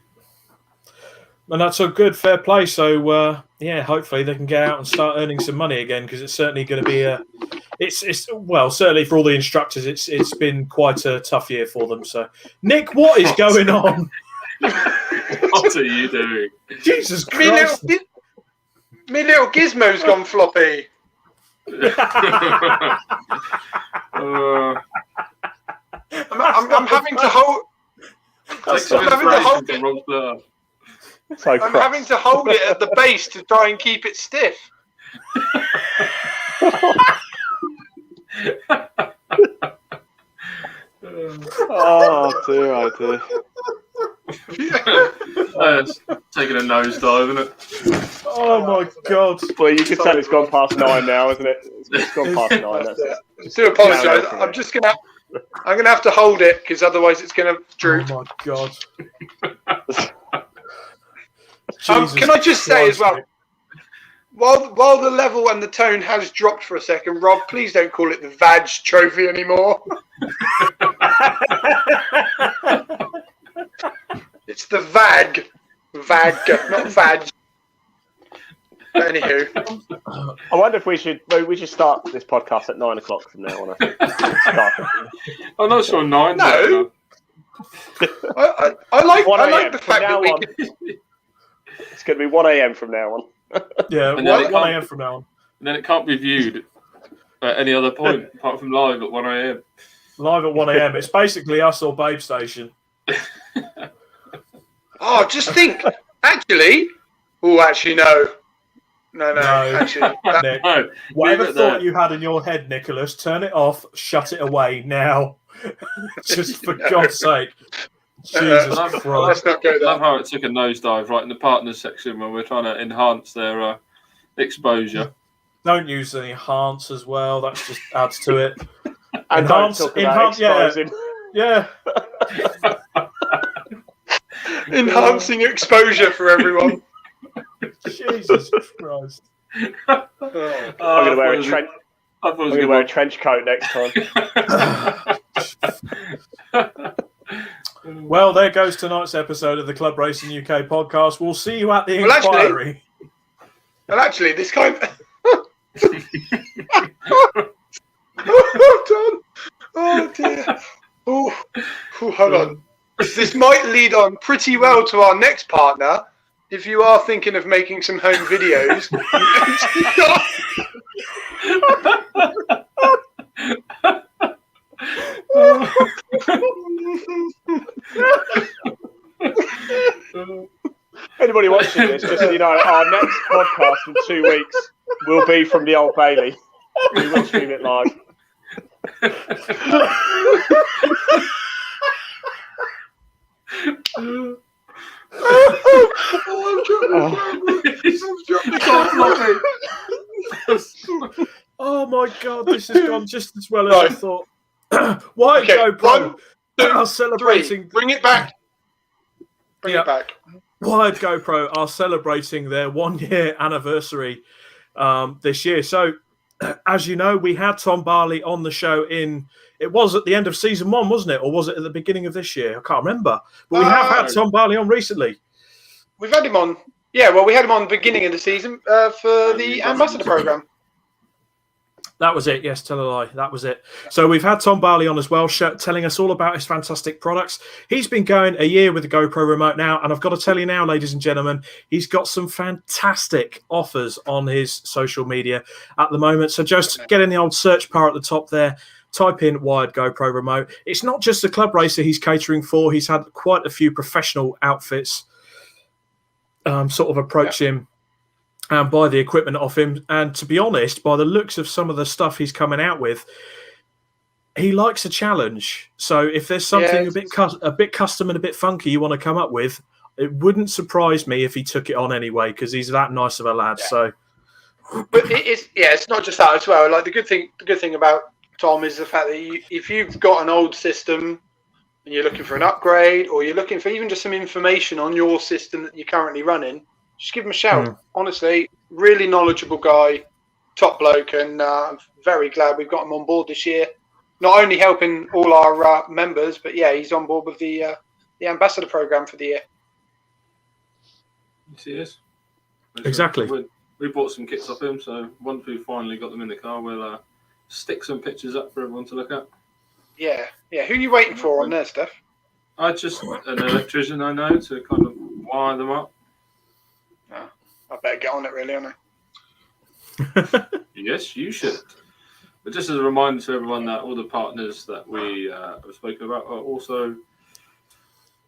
S1: And that's a good, fair play. So, hopefully they can get out and start earning some money again, because it's certainly going to be certainly for all the instructors, it's been quite a tough year for them. So, Nick, what is going on?
S2: What are you doing?
S1: Jesus Christ!
S4: Me little gizmo's gone floppy. I'm having to hold. I'm having to hold it at the base to try and keep it stiff.
S3: Oh dear.
S2: It's taking a nosedive, isn't it?
S1: Oh my God!
S3: Well, you can tell it's gone past 9 now, isn't it? It's gone past 9. That's it.
S4: I do apologise. I'm gonna have to hold it, because otherwise it's gonna droop.
S1: Oh my God!
S4: Can I just say as well, while the level and the tone has dropped for a second, Rob, please don't call it the Vag Trophy anymore. It's the Vag, not Vag. Anywho,
S3: I wonder if we should start this podcast at 9 o'clock from now on. I think.
S2: I'm not sure 9.
S4: No, I like the fact that we can.
S3: It's going to be 1 a.m. from now on.
S1: Yeah, 1 a.m. from now on.
S2: And then it can't be viewed at any other point apart from live at 1 a.m.
S1: Live at 1 a.m. It's basically us or Babe Station.
S4: Oh, just think. Actually, no. Actually,
S1: Nick, whatever thought you had in your head, Nicholas, turn it off, shut it away now. Just for God's sake. Jesus Christ.
S4: Let's not go there.
S2: I love how it took a nosedive right in the partners section when we're trying to enhance their exposure.
S1: Don't use the enhance as well. That just adds to it.
S3: And enhance, exposing.
S1: Yeah.
S4: Enhancing exposure for everyone.
S1: Jesus Christ.
S3: I'm going to wear a trench coat next time.
S1: Well, there goes tonight's episode of the Club Racing UK podcast. We'll see you at the inquiry.
S4: Actually, this kind of... Oh, dear. Oh, hold on. This might lead on pretty well to our next partner. If you are thinking of making some home videos...
S3: Anybody watching this, just so you know, our next podcast in 2 weeks will be from the Old Bailey. We will stream it live.
S1: Oh my God, this has gone just as well as I thought. Why GoPro are celebrating?
S4: Bring it back. Bring it back.
S1: Wired GoPro are celebrating their 1 year anniversary this year. So as you know, we had Tom Barley on the show it was at the end of season 1, wasn't it? Or was it at the beginning of this year? I can't remember. But we have had Tom Barley on recently.
S4: We've had him on. Yeah, well, we had him on the beginning of the season for the Ambassador Programme.
S1: That was it. Yes, tell a lie. That was it. So we've had Tom Barley on as well, telling us all about his fantastic products. He's been going a year with the GoPro remote now, and I've got to tell you now, ladies and gentlemen, he's got some fantastic offers on his social media at the moment. So just get in the old search bar at the top there, type in Wired GoPro remote. It's not just the club racer he's catering for. He's had quite a few professional outfits sort of approach him and buy the equipment off him. And to be honest, by the looks of some of the stuff he's coming out with, he likes a challenge. So if there's something a bit custom and a bit funky you want to come up with, it wouldn't surprise me if he took it on anyway, because he's that nice of a lad. Yeah. So,
S4: but it's not just that as well. Like the good thing about Tom is the fact that if you've got an old system and you're looking for an upgrade, or you're looking for even just some information on your system that you're currently running, just give him a shout. Honestly, really knowledgeable guy, top bloke, and I'm very glad we've got him on board this year. Not only helping all our members, but he's on board with the Ambassador Programme for the year.
S2: Yes, he is.
S1: Exactly.
S2: We bought some kits off him, so once we've finally got them in the car, we'll stick some pictures up for everyone to look at.
S4: Yeah. Who are you waiting for on there, Steph?
S2: I just an electrician I know to kind of wire them up.
S4: I better get on it, really, don't I?
S2: Yes, you should. But just as a reminder to everyone that all the partners that we have spoken about are also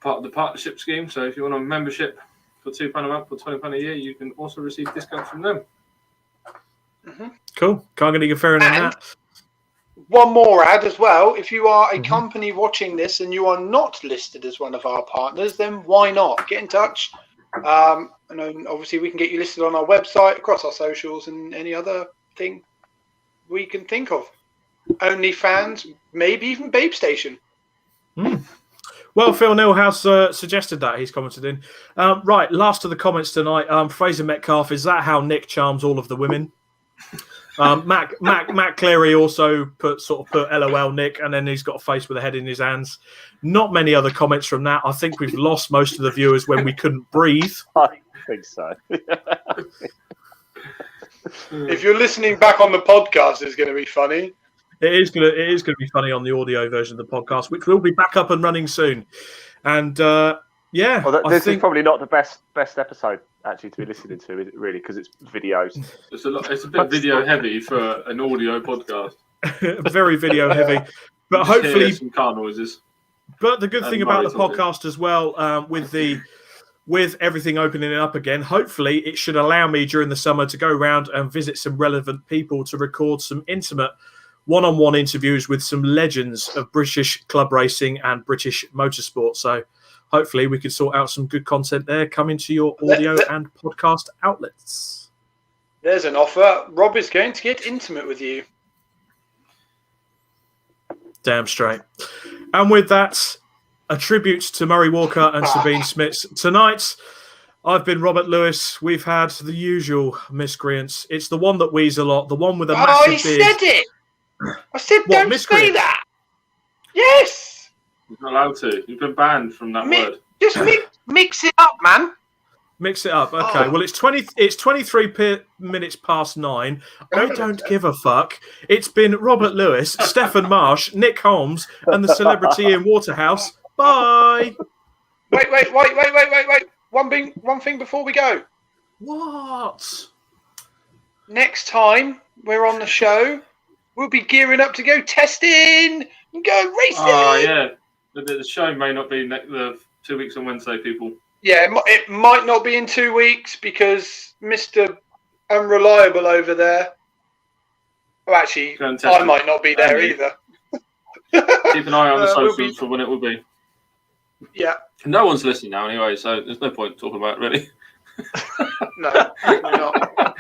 S2: part of the partnership scheme. So if you want a membership for £2 a month or £20 a year, you can also receive discounts from them.
S1: Cool. Can't get any fairer than that.
S4: One more ad as well. If you are a company watching this and you are not listed as one of our partners, then why not? Get in touch. And then obviously we can get you listed on our website, across our socials, and any other thing we can think of. OnlyFans, maybe even Babe Station.
S1: Well, Phil Nilhouse suggested that. He's commented in. Right, last of the comments tonight. Fraser Metcalf, is that how Nick charms all of the women? Matt Cleary also put LOL Nick, and then he's got a face with a head in his hands. Not many other comments from that. I think we've lost most of the viewers when we couldn't breathe.
S3: I think so.
S4: If you're listening back on the podcast, it's going to be funny.
S1: It is going to be funny on the audio version of the podcast, which will be back up and running soon. And this
S3: is probably not the best episode actually to be listening to, is it really? Because it's videos.
S2: It's a bit video heavy for an audio podcast.
S1: Very video heavy, but hopefully
S2: some car noises.
S1: But the good thing about the podcast as well, with everything opening up again, hopefully it should allow me during the summer to go around and visit some relevant people to record some intimate one-on-one interviews with some legends of British club racing and British motorsport. So hopefully we can sort out some good content there coming to your audio and podcast outlets.
S4: There's an offer. Rob is going to get intimate with you.
S1: Damn straight. And with that, a tribute to Murray Walker and Sabine Schmitz. Tonight, I've been Robert Lewis. We've had the usual miscreants. It's the one that wheezes a lot, the one with a massive beard.
S4: Oh, he said it! I said, don't say that! Yes!
S2: You're not allowed to. You've been banned from that word.
S4: Just mix it up, man.
S1: Mix it up. Okay. Well, it's 23 minutes past 9. I don't give a fuck. It's been Robert Lewis, Stefan Marsh, Nick Holmes, and the celebrity Ian Waterhouse. Bye.
S4: Wait. One thing before we go.
S1: What?
S4: Next time we're on the show, we'll be gearing up to go testing and go racing.
S2: Oh, yeah. The show may not be the 2 weeks on Wednesday, people.
S4: Yeah, it might not be in 2 weeks because Mr. Unreliable over there. Well, actually, I might not be there either.
S2: Keep an eye on the socials for when it will be.
S4: Yeah.
S2: No one's listening now anyway, so there's no point talking about it, really.
S4: No, probably not.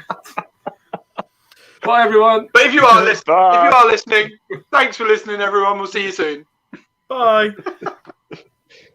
S2: Bye, everyone.
S4: But if you are listening, thanks for listening, everyone. We'll see you soon.
S1: Bye.